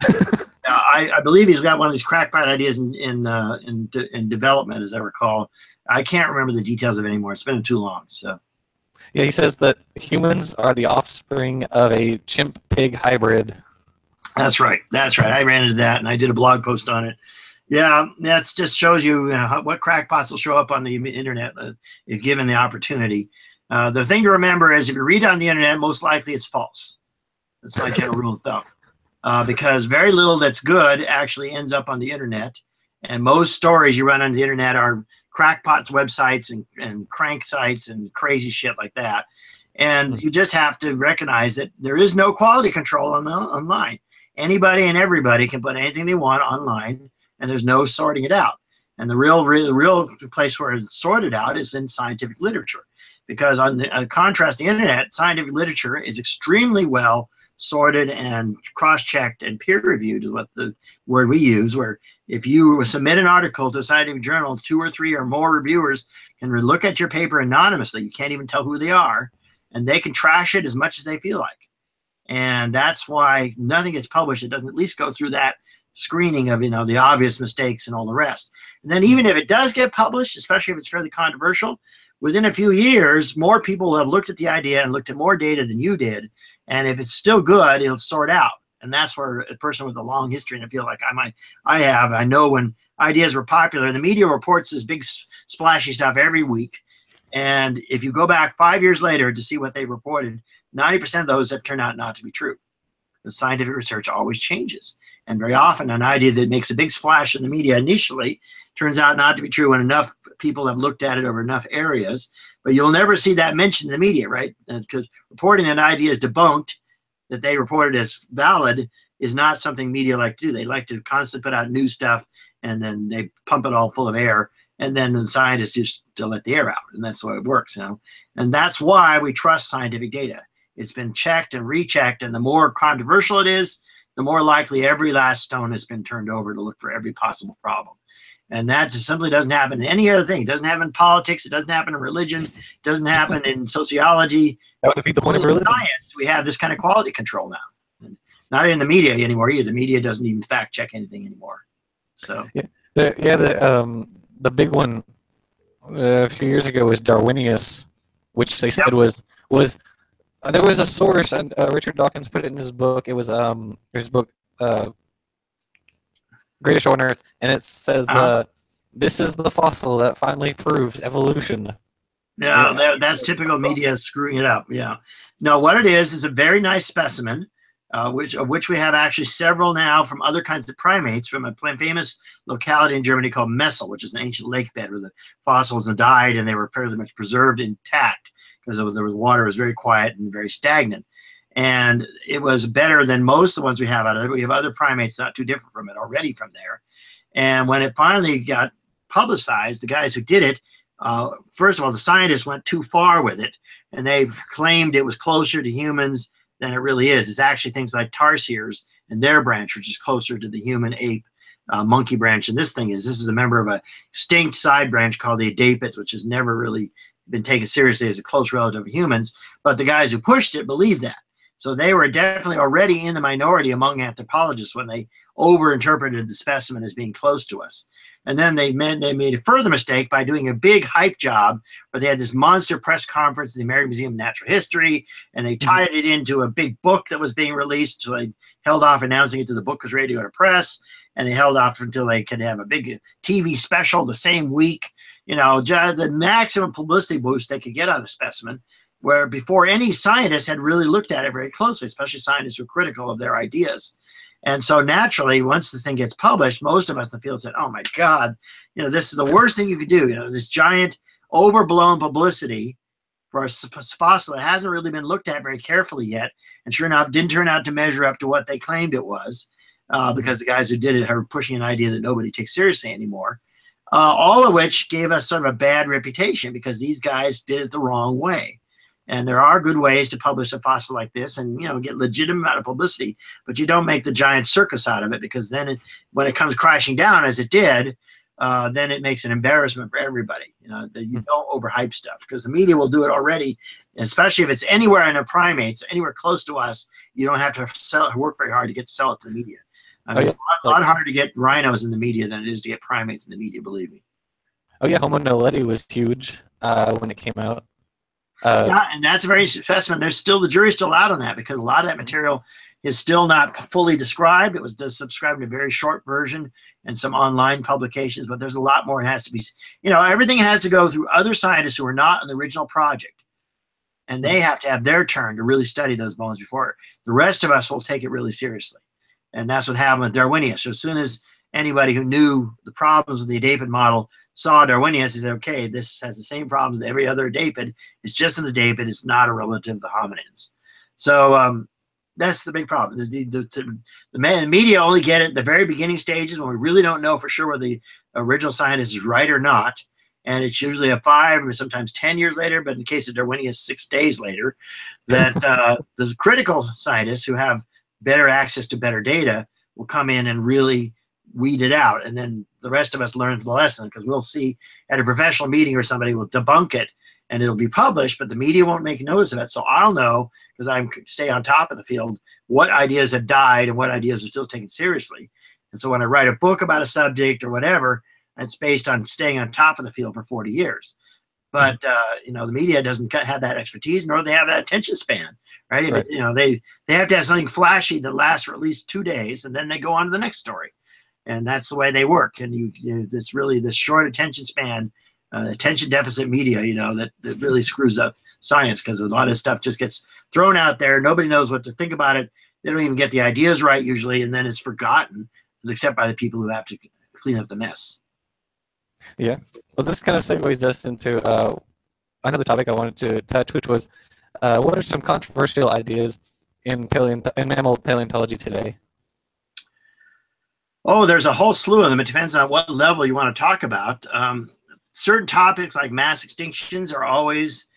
I believe he's got one of these crackpot ideas in development, as I recall. I can't remember the details of it anymore. It's been too long. So. Yeah, he says that humans are the offspring of a chimp-pig hybrid. That's right. That's right. I ran into that, and I did a blog post on it. Yeah, that just shows you what crackpots will show up on the internet if given the opportunity. The thing to remember is if you read on the internet, most likely it's false. That's my general rule of thumb. Because very little that's good actually ends up on the internet. And most stories you run on the internet are crackpots websites and crank sites and crazy shit like that. And you just have to recognize that there is no quality control online. Anybody and everybody can put anything they want online, and there's no sorting it out. And the real place where it's sorted out is in scientific literature, because on contrast, the internet, scientific literature is extremely well sorted and cross-checked and peer-reviewed is what the word we use, where if you submit an article to a scientific journal, 2 or 3 or more reviewers can look at your paper anonymously. You can't even tell who they are, and they can trash it as much as they feel like. And that's why nothing gets published. It doesn't at least go through that screening of, the obvious mistakes and all the rest. And then even if it does get published, especially if it's fairly controversial, within a few years, more people will have looked at the idea and looked at more data than you did. And if it's still good, it'll sort out. And that's where a person with a long history, and I feel like I know when ideas were popular, the media reports this big splashy stuff every week. And if you go back 5 years later to see what they reported, 90% of those have turned out not to be true. The scientific research always changes. And very often an idea that makes a big splash in the media initially turns out not to be true when enough people have looked at it over enough areas. But you'll never see that mentioned in the media, right? Because reporting an idea is debunked, that they reported as valid, is not something media like to do. They like to constantly put out new stuff, and then they pump it all full of air. And then the scientists just to let the air out. And that's the way it works, And that's why we trust scientific data. It's been checked and rechecked, and the more controversial it is, the more likely every last stone has been turned over to look for every possible problem. And that just simply doesn't happen in any other thing. It doesn't happen in politics. It doesn't happen in religion. It doesn't happen in sociology. That would be the point of religion. Science, we have this kind of quality control now. And not in the media anymore either. The media doesn't even fact check anything anymore. So the big one a few years ago was Darwinius, which they said was there was a source, and Richard Dawkins put it in his book. It was his book, Greatest Show on Earth, and it says this is the fossil that finally proves evolution. Yeah, that's typical media screwing it up. Yeah, no, what it is a very nice specimen which we have actually several now from other kinds of primates from a famous locality in Germany called Messel, which is an ancient lake bed where the fossils had died and they were fairly much preserved intact because the water was very quiet and very stagnant. And it was better than most of the ones we have out of there. We have other primates not too different from it already from there. And when it finally got publicized, the guys who did it, first of all, the scientists went too far with it, and they claimed it was closer to humans than it really is. It's actually things like tarsiers and their branch, which is closer to the human ape monkey branch. And this is a member of a extinct side branch called the Adapids, which has never really been taken seriously as a close relative of humans. But the guys who pushed it believed that. So they were definitely already in the minority among anthropologists when they overinterpreted the specimen as being close to us. And then they made a further mistake by doing a big hype job where they had this monster press conference at the American Museum of Natural History, and they tied it into a big book that was being released. So they held off announcing it till the book was ready to go to press, and they held off until they could have a big TV special the same week. You know, the maximum publicity boost they could get on a specimen, where before any scientist had really looked at it very closely, especially scientists who are critical of their ideas. And so naturally, once this thing gets published, most of us in the field said, oh my God, you know, this is the worst thing you could do. You know, this giant overblown publicity for a fossil that hasn't really been looked at very carefully yet. And sure enough, didn't turn out to measure up to what they claimed it was because the guys who did it are pushing an idea that nobody takes seriously anymore. All of which gave us sort of a bad reputation because these guys did it the wrong way. And there are good ways to publish a fossil like this and, you know, get legitimate amount of publicity, but you don't make the giant circus out of it because then when it comes crashing down, as it did, then it makes an embarrassment for everybody. You know, that you don't overhype stuff because the media will do it already, especially if it's anywhere in a primates, anywhere close to us. You don't have to work very hard to get to sell it to the media. I mean, it's a lot harder to get rhinos in the media than it is to get primates in the media, believe me. Oh yeah, Homo naledi was huge when it came out. Yeah, and that's a very specimen. The jury's still out on that because a lot of that material is still not fully described. It was described in a very short version and some online publications, but there's a lot more. It has to be, you know, everything has to go through other scientists who are not in the original project, and they have to have their turn to really study those bones before the rest of us will take it really seriously. And that's what happened with Darwinian. So as soon as anybody who knew the problems with the Adapid model saw Darwinian, he said, okay, this has the same problems as every other Adapid. It's just an Adapid. It's not a relative of the hominins. So that's the big problem. The media only get it at the very beginning stages when we really don't know for sure whether the original scientist is right or not. And it's usually a 5 or sometimes 10 years later, but in the case of Darwinian, 6 days later, that the critical scientists who have better access to better data will come in and really weed it out, and then the rest of us learn the lesson because we'll see at a professional meeting or somebody will debunk it and it'll be published, but the media won't make notice of it. So I'll know because I stay on top of the field what ideas have died and what ideas are still taken seriously. And so when I write a book about a subject or whatever, it's based on staying on top of the field for 40 years. But you know, the media doesn't have that expertise, nor do they have that attention span, right? Right. You know, they have to have something flashy that lasts for at least 2 days, and then they go on to the next story. And that's the way they work. And it's really this short attention span, attention deficit media, you know, that really screws up science because a lot of stuff just gets thrown out there. Nobody knows what to think about it. They don't even get the ideas right usually, and then it's forgotten, except by the people who have to clean up the mess. Yeah. Well, this kind of segues us into another topic I wanted to touch, which was what are some controversial ideas in mammal paleontology today? Oh, there's a whole slew of them. It depends on what level you want to talk about. Certain topics like mass extinctions are always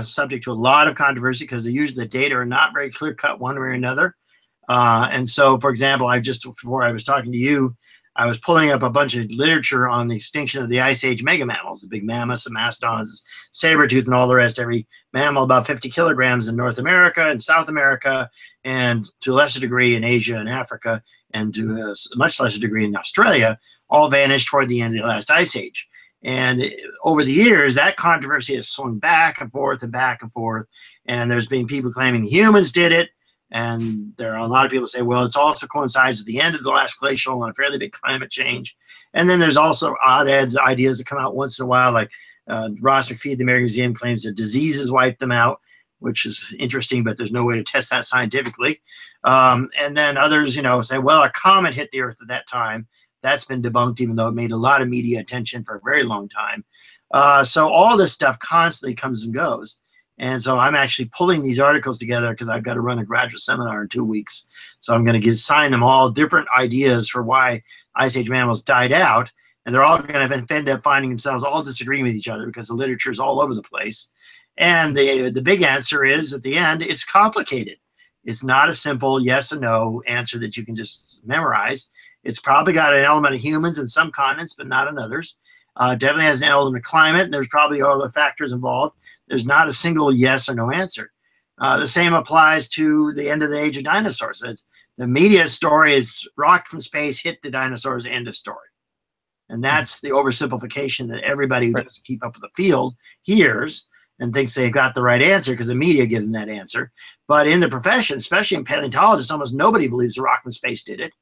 subject to a lot of controversy because the data are not very clear-cut one way or another. And so, for example, before I was talking to you, I was pulling up a bunch of literature on the extinction of the Ice Age megamammals, the big mammoths, the mastodons, saber-tooth, and all the rest. Every mammal about 50 kilograms in North America and South America, and to a lesser degree in Asia and Africa, and to a much lesser degree in Australia, all vanished toward the end of the last Ice Age. And over the years, that controversy has swung back and forth and back and forth. And there's been people claiming humans did it. And there are a lot of people say, well, it also coincides with the end of the last glacial and a fairly big climate change. And then there's also ideas that come out once in a while, like Ross McPhee at the American Museum claims that diseases wiped them out. which is interesting, but there's no way to test that scientifically. And then others, say, well, a comet hit the Earth at that time. That's been debunked, even though it made a lot of media attention for a very long time. So all this stuff constantly comes and goes. And so I'm actually pulling these articles together because I've got to run a graduate seminar in 2 weeks. So I'm going to assign them all different ideas for why Ice Age mammals died out. And they're all going to end up finding themselves all disagreeing with each other because the literature is all over the place. And the big answer is, at the end, it's complicated. It's not a simple yes or no answer that you can just memorize. It's probably got an element of humans in some continents, but not in others. Definitely has an element of climate, and there's probably other factors involved. There's not a single yes or no answer. The same applies to the end of the age of dinosaurs. The media story is rock from space hit the dinosaurs, end of story. And that's the oversimplification that everybody who doesn't keep up with the field hears and thinks they've got the right answer because the media gives them that answer. But in the profession, especially in paleontologists, almost nobody believes the rock from space did it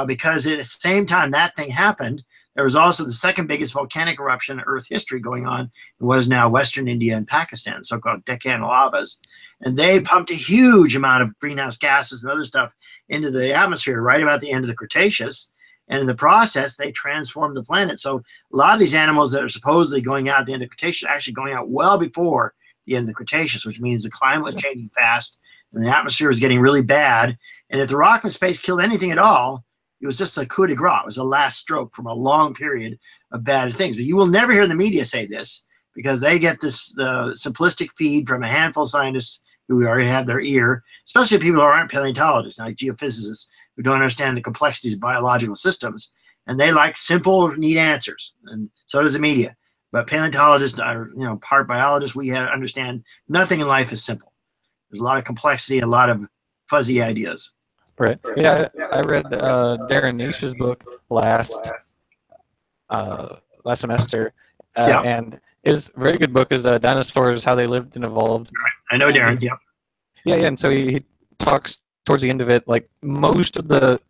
because at the same time that thing happened, there was also the second biggest volcanic eruption in Earth history going on in what is now Western India and Pakistan, so-called Deccan lavas. And they pumped a huge amount of greenhouse gases and other stuff into the atmosphere right about the end of the Cretaceous. And in the process, they transformed the planet. So a lot of these animals that are supposedly going out at the end of the Cretaceous are actually going out well before the end of the Cretaceous, which means the climate was changing fast and the atmosphere was getting really bad. And if the rock in space killed anything at all, it was just a coup de grace. It was the last stroke from a long period of bad things. But you will never hear the media say this because they get this simplistic feed from a handful of scientists who already have their ear, especially people who aren't paleontologists, like geophysicists, who don't understand the complexities of biological systems. And they like simple, neat answers. And so does the media. But paleontologists are, part biologists. We understand nothing in life is simple. There's a lot of complexity, a lot of fuzzy ideas. Right. Yeah, I read Darren Nash's book last semester, and it was a very good book. Is Dinosaurs: How They Lived and Evolved. I know Darren. Yeah. Yeah, and so he talks towards the end of it, like most of the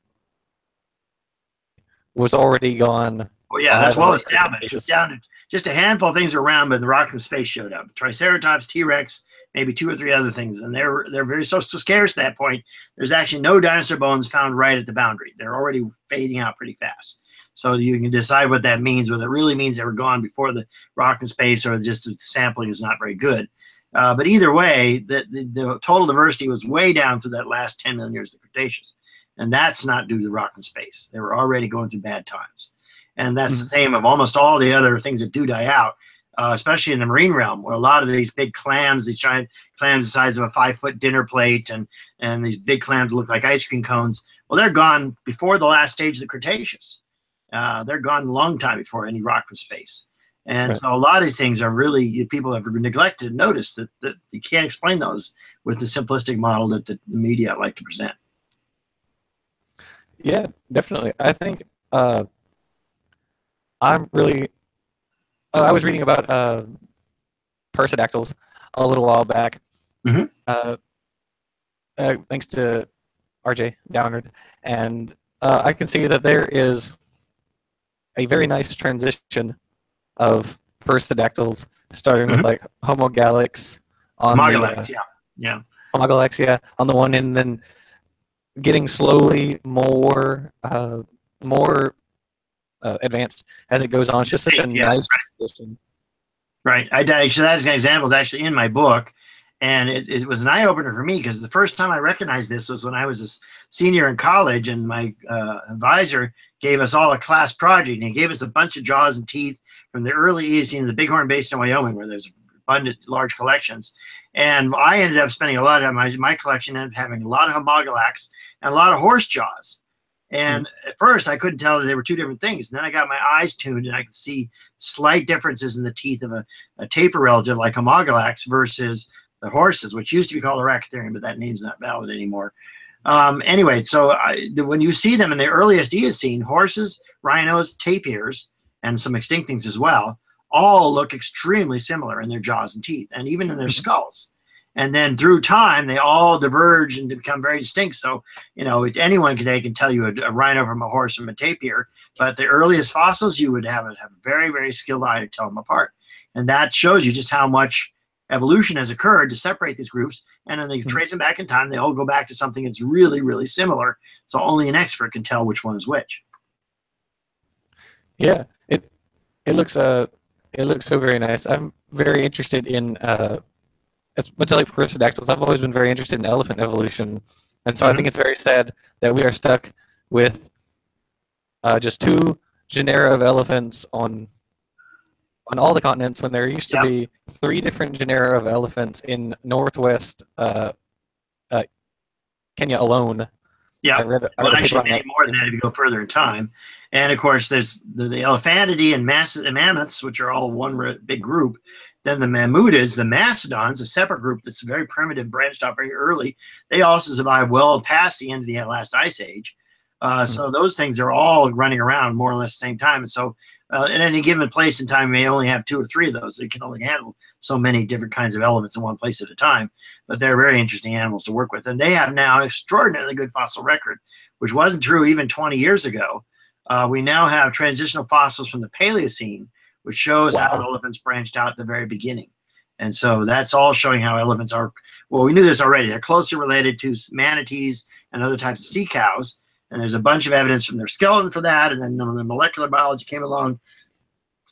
was already gone. Oh yeah, that's well established. It's down to just a handful of things around, but the rock from space showed up. Triceratops, T-Rex, maybe 2 or 3 other things, and they're very so scarce at that point. There's actually no dinosaur bones found right at the boundary. They're already fading out pretty fast. So you can decide what that means, whether it really means they were gone before the rock from space or just the sampling is not very good. But either way, the total diversity was way down through that last 10 million years of the Cretaceous. And that's not due to the rock from space. They were already going through bad times. And that's the same of almost all the other things that do die out, especially in the marine realm, where a lot of these big clams, these giant clams the size of a 5-foot dinner plate, and these big clams look like ice cream cones. Well, they're gone before the last stage of the Cretaceous. They're gone a long time before any rock from space. And so a lot of these things are really, people have neglected to notice that you can't explain those with the simplistic model that the media like to present. Yeah, definitely. I think I'm really, I was reading about perissodactyls a little while back. Thanks to RJ Downard. And I can see that there is a very nice transition of perissodactyls, starting with like Homogalax on Homogalax, Homogalax, on the one end, then getting slowly more advanced as it goes on. It's just such a nice transition. Right. So that example is actually in my book, and it was an eye opener for me because the first time I recognized this was when I was a senior in college, and my advisor gave us all a class project, and he gave us a bunch of jaws and teeth from the early Eocene in the Bighorn Basin, Wyoming, where there's abundant large collections. And I ended up spending a lot of time, my collection ended up having a lot of Homogalax and a lot of horse jaws. And at first I couldn't tell that they were 2 different things. And then I got my eyes tuned and I could see slight differences in the teeth of a tapir relative like Homogalax versus the horses, which used to be called the Rachytherium, but that name's not valid anymore. Anyway, so when you see them in the earliest Eocene, horses, rhinos, tapirs, and some extinct things as well, all look extremely similar in their jaws and teeth, and even in their skulls. And then through time, they all diverge and become very distinct. So, anyone today can tell you a rhino from a horse from a tapir, but the earliest fossils, you would have a very, very skilled eye to tell them apart. And that shows you just how much evolution has occurred to separate these groups, and then they trace them back in time. They all go back to something that's really, really similar. So only an expert can tell which one is which. Yeah, it looks so very nice. I'm very interested in as much like perissodactyls. I've always been very interested in elephant evolution, and so I think it's very sad that we are stuck with just 2 genera of elephants on all the continents when there used to be 3 different genera of elephants in northwest Kenya alone. Yeah, well, actually, many more than that if you go further in time. And of course, there's the Elephantidae and Mammoths, which are all one big group. Then the Mammutids, the Mastodons, a separate group that's very primitive, branched out very early. They also survived well past the end of the last ice age. So those things are all running around more or less the same time. And so at any given place in time, you may only have 2 or 3 of those. They can only handle so many different kinds of elements in one place at a time. But they're very interesting animals to work with. And they have now an extraordinarily good fossil record, which wasn't true even 20 years ago. We now have transitional fossils from the Paleocene, which shows how elephants branched out at the very beginning. And so that's all showing how elephants are, well, we knew this already. They're closely related to manatees and other types of sea cows. And there's a bunch of evidence from their skeleton for that. And then when the molecular biology came along,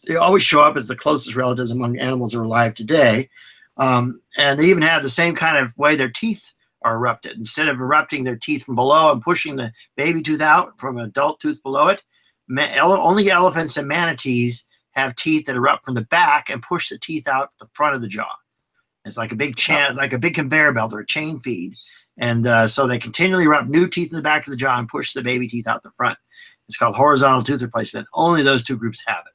they always show up as the closest relatives among animals that are alive today. And they even have the same kind of way their teeth are erupted. Instead of erupting their teeth from below and pushing the baby tooth out from an adult tooth below it, only elephants and manatees have teeth that erupt from the back and push the teeth out the front of the jaw. It's like a big like a big conveyor belt or a chain feed. And so they continually erupt new teeth in the back of the jaw and push the baby teeth out the front. It's called horizontal tooth replacement. Only those 2 groups have it.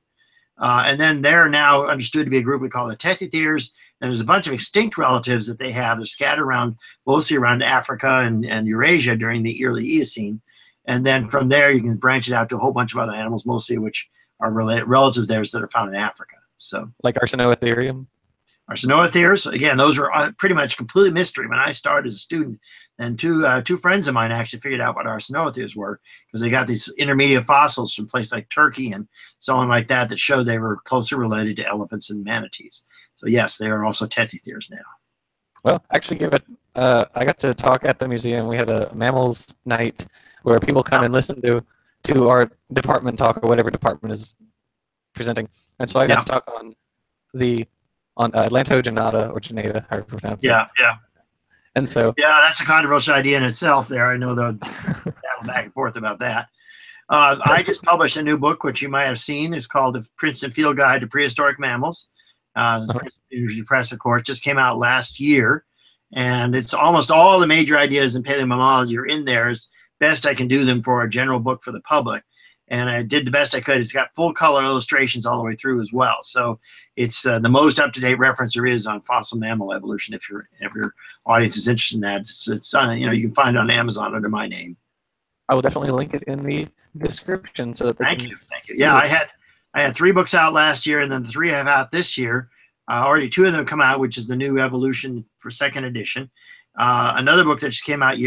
And then they're now understood to be a group we call the Tethytheres. And there's a bunch of extinct relatives that they have. They're scattered around, mostly around Africa and Eurasia during the early Eocene. And then from there, you can branch it out to a whole bunch of other animals, mostly which are relatives theirs that are found in Africa. So, like Arsinoitherium? Arsinoitheriums, again, those were pretty much completely mystery when I started as a student. And two friends of mine actually figured out what Arsinoitheriums were, because they got these intermediate fossils from places like Turkey and so on like that that showed they were closely related to elephants and manatees. So yes, they are also Tethytheres now. Well, actually, I got to talk at the museum. We had a mammals night where people come and listen to our department talk, or whatever department is presenting. And so I got to talk on Atlantogenata, or Genata, however you pronounce it. Yeah. And so that's a controversial idea in itself there. I know they'll battle back and forth about that. I just published a new book, which you might have seen. It's called The Princeton Field Guide to Prehistoric Mammals. The Princeton University Press, of course, just came out last year. And it's almost all the major ideas in paleomammalogy are in there as best I can do them for a general book for the public. And I did the best I could. It's got full color illustrations all the way through as well. So it's the most up-to-date reference there is on fossil mammal evolution. If your audience is interested in that, it's on, you can find it on Amazon under my name. I will definitely link it in the description so that they Thank you. Yeah, I had 3 books out last year, and then the 3 I have out this year. Already 2 of them come out, which is the new Evolution for 2nd edition. Another book that just came out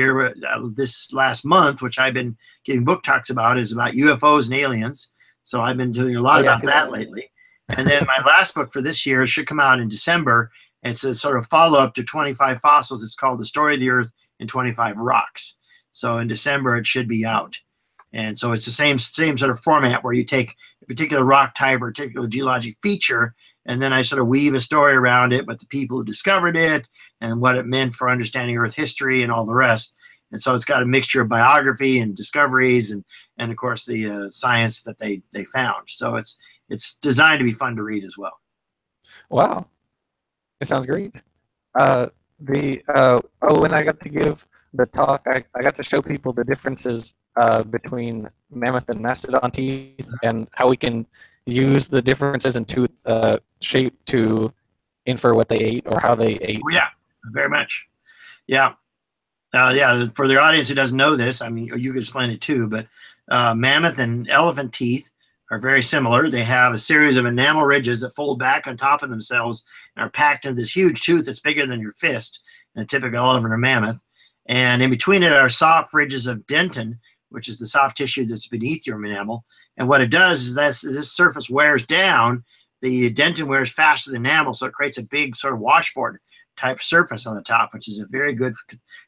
this last month, which I've been giving book talks about, is about UFOs and aliens. So I've been doing a lot about that lately. And then my last book for this year should come out in December. It's a sort of follow-up to 25 Fossils. It's called The Story of the Earth in 25 Rocks. So in December, it should be out. And so it's the same sort of format where you take a particular rock type or a particular geologic feature, and then I sort of weave a story around it with the people who discovered it and what it meant for understanding Earth history and all the rest. And so it's got a mixture of biography and discoveries and of course, the science that they found. So it's designed to be fun to read as well. Wow. It sounds great. When I got to give the talk, I got to show people the differences between mammoth and mastodon teeth and how we can use the differences in tooth shape to infer what they ate or how they ate. Yeah, very much. Yeah. For the audience who doesn't know this, I mean, you could explain it too, but mammoth and elephant teeth are very similar. They have a series of enamel ridges that fold back on top of themselves and are packed into this huge tooth that's bigger than your fist in a typical elephant or mammoth. And in between it are soft ridges of dentin, which is the soft tissue that's beneath your enamel. And what it does is that this surface wears down, the dentin wears faster than enamel, so it creates a big sort of washboard type surface on the top, which is a very good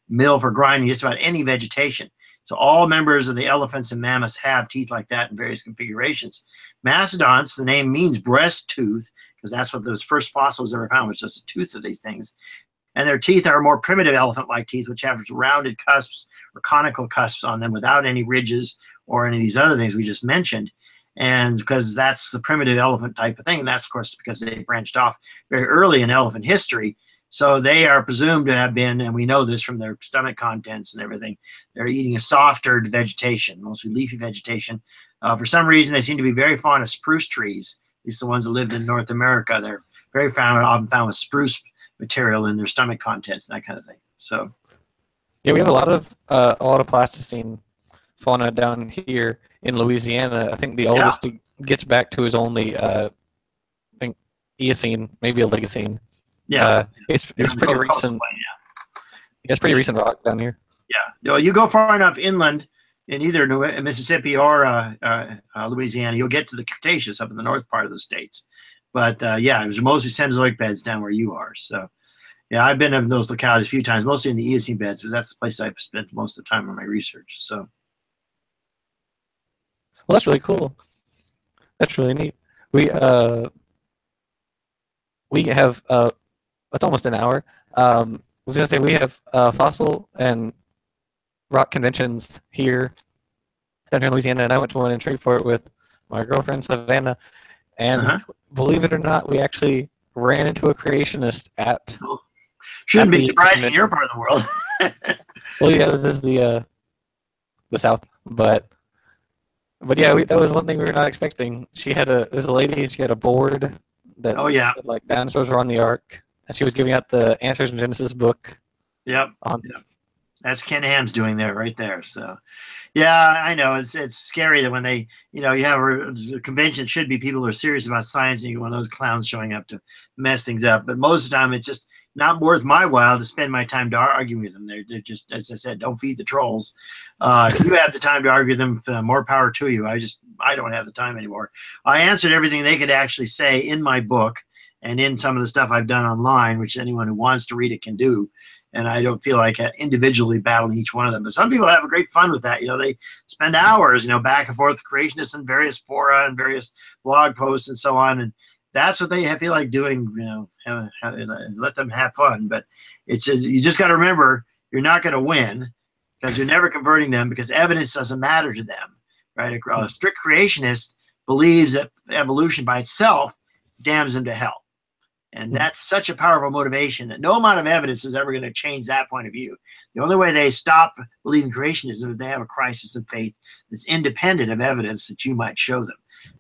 mill for grinding just about any vegetation. So all members of the elephants and mammoths have teeth like that in various configurations. Mastodons, the name means breast tooth, because that's what those first fossils ever found, was just a tooth of these things. And their teeth are more primitive elephant-like teeth, which have rounded cusps or conical cusps on them without any ridges or any of these other things we just mentioned. And because that's the primitive elephant type of thing, and that's, of course, because they branched off very early in elephant history. So they are presumed to have been, and we know this from their stomach contents and everything, they're eating a softer vegetation, mostly leafy vegetation. For some reason, they seem to be very fond of spruce trees, at least the ones that lived in North America. They're very often found with spruce material in their stomach contents and that kind of thing. So, yeah, we have a lot of Pleistocene fauna down here in Louisiana. I think the oldest it gets back to is only I think Eocene, maybe a Oligocene. Yeah, it's pretty recent. It's pretty recent rock down here. Yeah, well, you go far enough inland in either Mississippi or Louisiana, you'll get to the Cretaceous up in the north part of the states. But yeah, it was mostly Cenozoic beds down where you are. So yeah, I've been in those localities a few times, mostly in the Eocene beds. So that's the place I've spent most of the time on my research. So, well, that's really cool. That's really neat. We have it's almost an hour. I was gonna say we have fossil and rock conventions here down here in Louisiana, and I went to one in Shreveport with my girlfriend Savannah, and believe it or not, we actually ran into a creationist at. Shouldn't be surprising in your part of the world. Well, yeah, this is the South, but yeah, that was one thing we were not expecting. There's a lady, and she had a board that said, like, dinosaurs were on the ark, and she was giving out the Answers in Genesis book. Yep. That's Ken Ham's doing there, right there. So, yeah, I know it's scary that when they, you have a convention, should be people who are serious about science, and you get one of those clowns showing up to mess things up. But most of the time, it's just not worth my while to spend my time to argue with them. They're just, as I said, don't feed the trolls. If you have the time to argue with them, more power to you. I don't have the time anymore. I answered everything they could actually say in my book and in some of the stuff I've done online, which anyone who wants to read it can do. And I don't feel like individually battling each one of them. But some people have a great fun with that. They spend hours, back and forth, creationists in various fora and various blog posts and so on. And that's what they feel like doing, let them have fun. But you just got to remember, you're not going to win because you're never converting them, because evidence doesn't matter to them, right? A strict creationist believes that evolution by itself damns them to hell. And that's such a powerful motivation that no amount of evidence is ever going to change that point of view. The only way they stop believing creationism is if they have a crisis of faith that's independent of evidence that you might show them.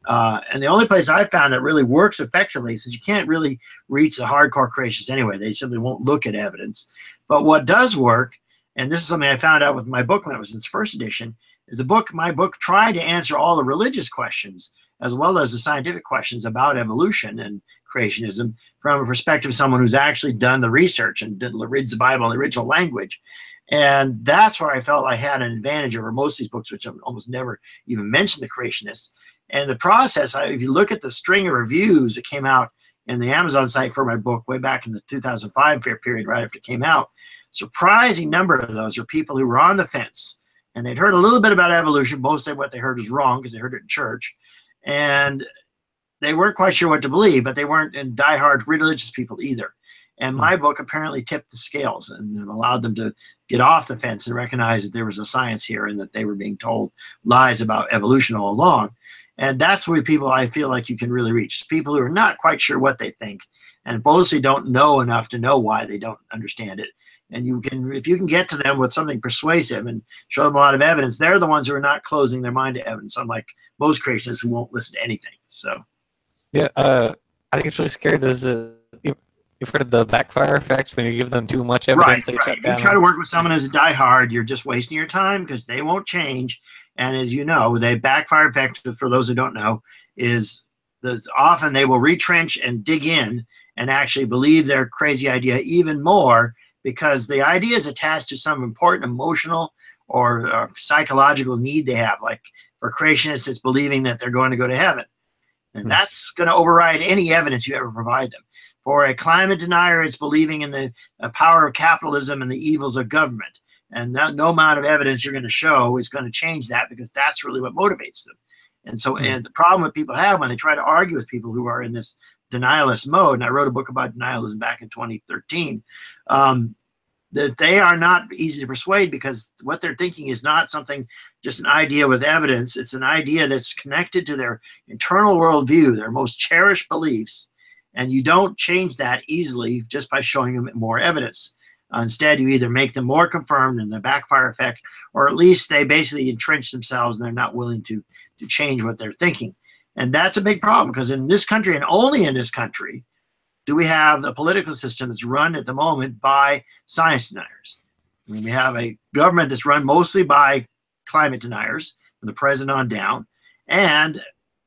And the only place I found that really works effectively is that you can't really reach the hardcore creationists anyway. They simply won't look at evidence. But what does work, and this is something I found out with my book when it was in its first edition, is my book tried to answer all the religious questions as well as the scientific questions about evolution and creationism from a perspective of someone who's actually done the research and reads the Bible in the original language. And that's where I felt I had an advantage over most of these books, which almost never even mentioned the creationists. And the process, if you look at the string of reviews that came out in the Amazon site for my book way back in the 2005 period, right after it came out, surprising number of those are people who were on the fence. And they'd heard a little bit about evolution. Most of what they heard was wrong because they heard it in church. And they weren't quite sure what to believe, but they weren't diehard religious people either. And my book apparently tipped the scales and allowed them to get off the fence and recognize that there was a science here and that they were being told lies about evolution all along. And that's where people I feel like you can really reach. People who are not quite sure what they think and mostly don't know enough to know why they don't understand it. And if you can get to them with something persuasive and show them a lot of evidence, they're the ones who are not closing their mind to evidence, unlike most creationists who won't listen to anything. So, yeah, I think it's really scary. You've heard of the backfire effect when you give them too much evidence. Right. If you try to work with someone who's a diehard, you're just wasting your time because they won't change. And as you know, the backfire effect, for those who don't know, is that often they will retrench and dig in and actually believe their crazy idea even more because the idea is attached to some important emotional or psychological need they have. Like for creationists, it's believing that they're going to go to heaven. And that's going to override any evidence you ever provide them. For a climate denier, it's believing in the power of capitalism and the evils of government. And no amount of evidence you're going to show is going to change that, because that's really what motivates them. And so, and the problem that people have when they try to argue with people who are in this denialist mode, and I wrote a book about denialism back in 2013, that they are not easy to persuade, because what they're thinking is not something, just an idea with evidence. It's an idea that's connected to their internal worldview, their most cherished beliefs. And you don't change that easily just by showing them more evidence. Instead, you either make them more confirmed in the backfire effect, or at least they basically entrench themselves and they're not willing to change what they're thinking. And that's a big problem, because in this country, and only in this country, do we have a political system that's run at the moment by science deniers. I mean, we have a government that's run mostly by climate deniers, from the president on down. And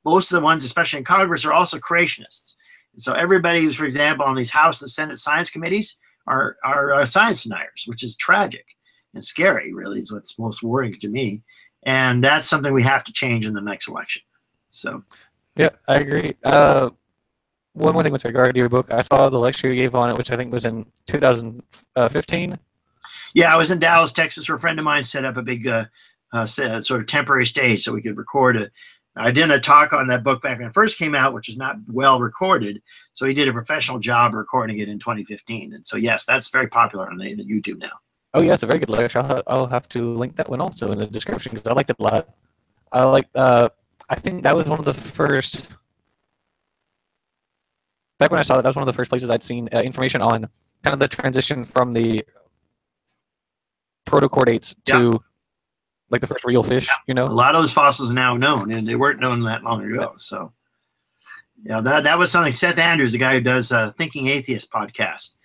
most of the ones, especially in Congress, are also creationists. And so everybody who's, for example, on these House and Senate science committees are science deniers, which is tragic and scary, really, is what's most worrying to me. And that's something we have to change in the next election. So, yeah, I agree. One more thing with regard to your book, I saw the lecture you gave on it, which I think was in 2015. Yeah, I was in Dallas, Texas, where a friend of mine set up a big sort of temporary stage so we could record it. I did a talk on that book back when it first came out, which was not well recorded. So he did a professional job recording it in 2015. And so, yes, that's very popular on the YouTube now. Oh, yeah, it's a very good lecture. I'll have to link that one also in the description, because I liked it a lot. I think that was one of the first... Back when I saw that was one of the first places I'd seen information on kind of the transition from the protochordates to like the first real fish, you know? A lot of those fossils are now known, and they weren't known that long ago. So, yeah, that was something. Seth Andrews, the guy who does Thinking Atheist podcast,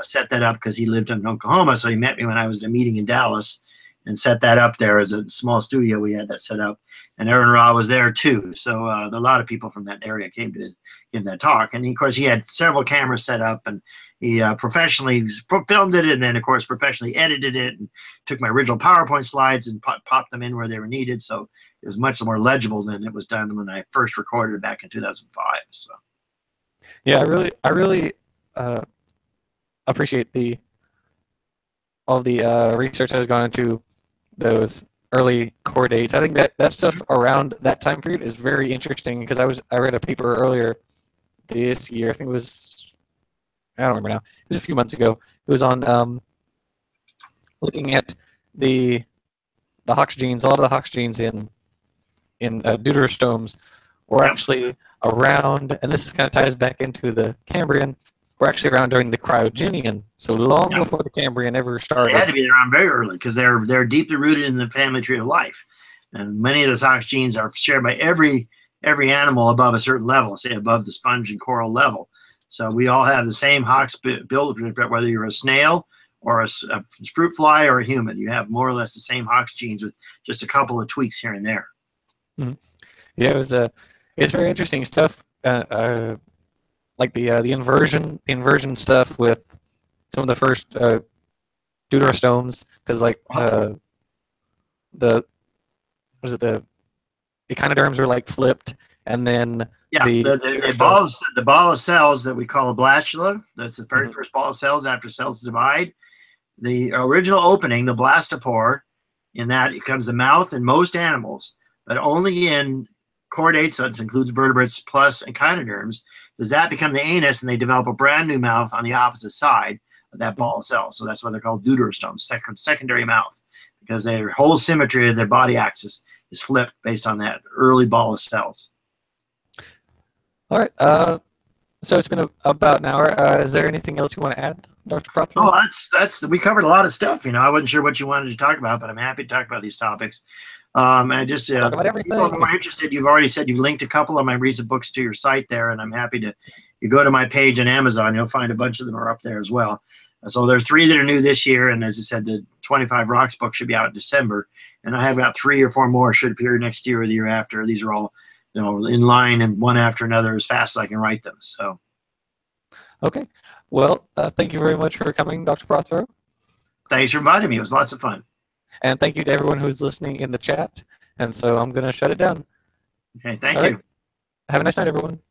set that up because he lived in Oklahoma. So he met me when I was at a meeting in Dallas and set that up there as a small studio. We had that set up. And Aaron Ra was there too. So a lot of people from that area came to give that talk. And of course, he had several cameras set up, and he professionally filmed it, and then of course professionally edited it, and took my original PowerPoint slides and popped them in where they were needed. So it was much more legible than it was done when I first recorded it back in 2005. So yeah, I really appreciate all the research that has gone into those early core dates. I think that stuff around that time period is very interesting, because I read a paper earlier this year. I think it was, I don't remember now. It was a few months ago. It was on looking at the Hox genes. A lot of the Hox genes in deuterostomes were actually around, and this kind of ties back into the Cambrian. Were actually around during the Cryogenian, so long before the Cambrian ever started. They had to be around very early, because they're deeply rooted in the family tree of life, and many of those Hox genes are shared by every animal above a certain level, say above the sponge and coral level. So we all have the same Hox build, whether you're a snail or a fruit fly or a human. You have more or less the same Hox genes with just a couple of tweaks here and there. Mm-hmm. Yeah, it's very interesting stuff. Like the inversion stuff with some of the first deuterostomes, because like the echinoderms are like flipped, and then the ball of cells that we call a blastula, that's the very first ball of cells after cells divide. The original opening, the blastopore, in that it becomes the mouth in most animals, but only in chordates, that includes vertebrates plus echinoderms, does that become the anus, and they develop a brand new mouth on the opposite side of that ball of cells. So that's why they're called deuterostomes, secondary mouth, because their whole symmetry of their body axis is flipped based on that early ball of cells. All right. So it's been about an hour. Is there anything else you want to add, Dr. Prothero? Oh, we covered a lot of stuff. You know, I wasn't sure what you wanted to talk about, but I'm happy to talk about these topics. And just talk about everything. If you're more interested, you've already said you've linked a couple of my recent books to your site there, and I'm happy to. You go to my page on Amazon, you'll find a bunch of them are up there as well. So there's 3 that are new this year, and as I said, the 25 Rocks book should be out in December, and I have got 3 or 4 more should appear next year or the year after. These are all, you know, in line and one after another as fast as I can write them. So, okay, well, thank you very much for coming, Dr. Prothero. Thanks for inviting me. It was lots of fun. And thank you to everyone who's listening in the chat. And so I'm going to shut it down. Okay, thank you. Have a nice night, everyone.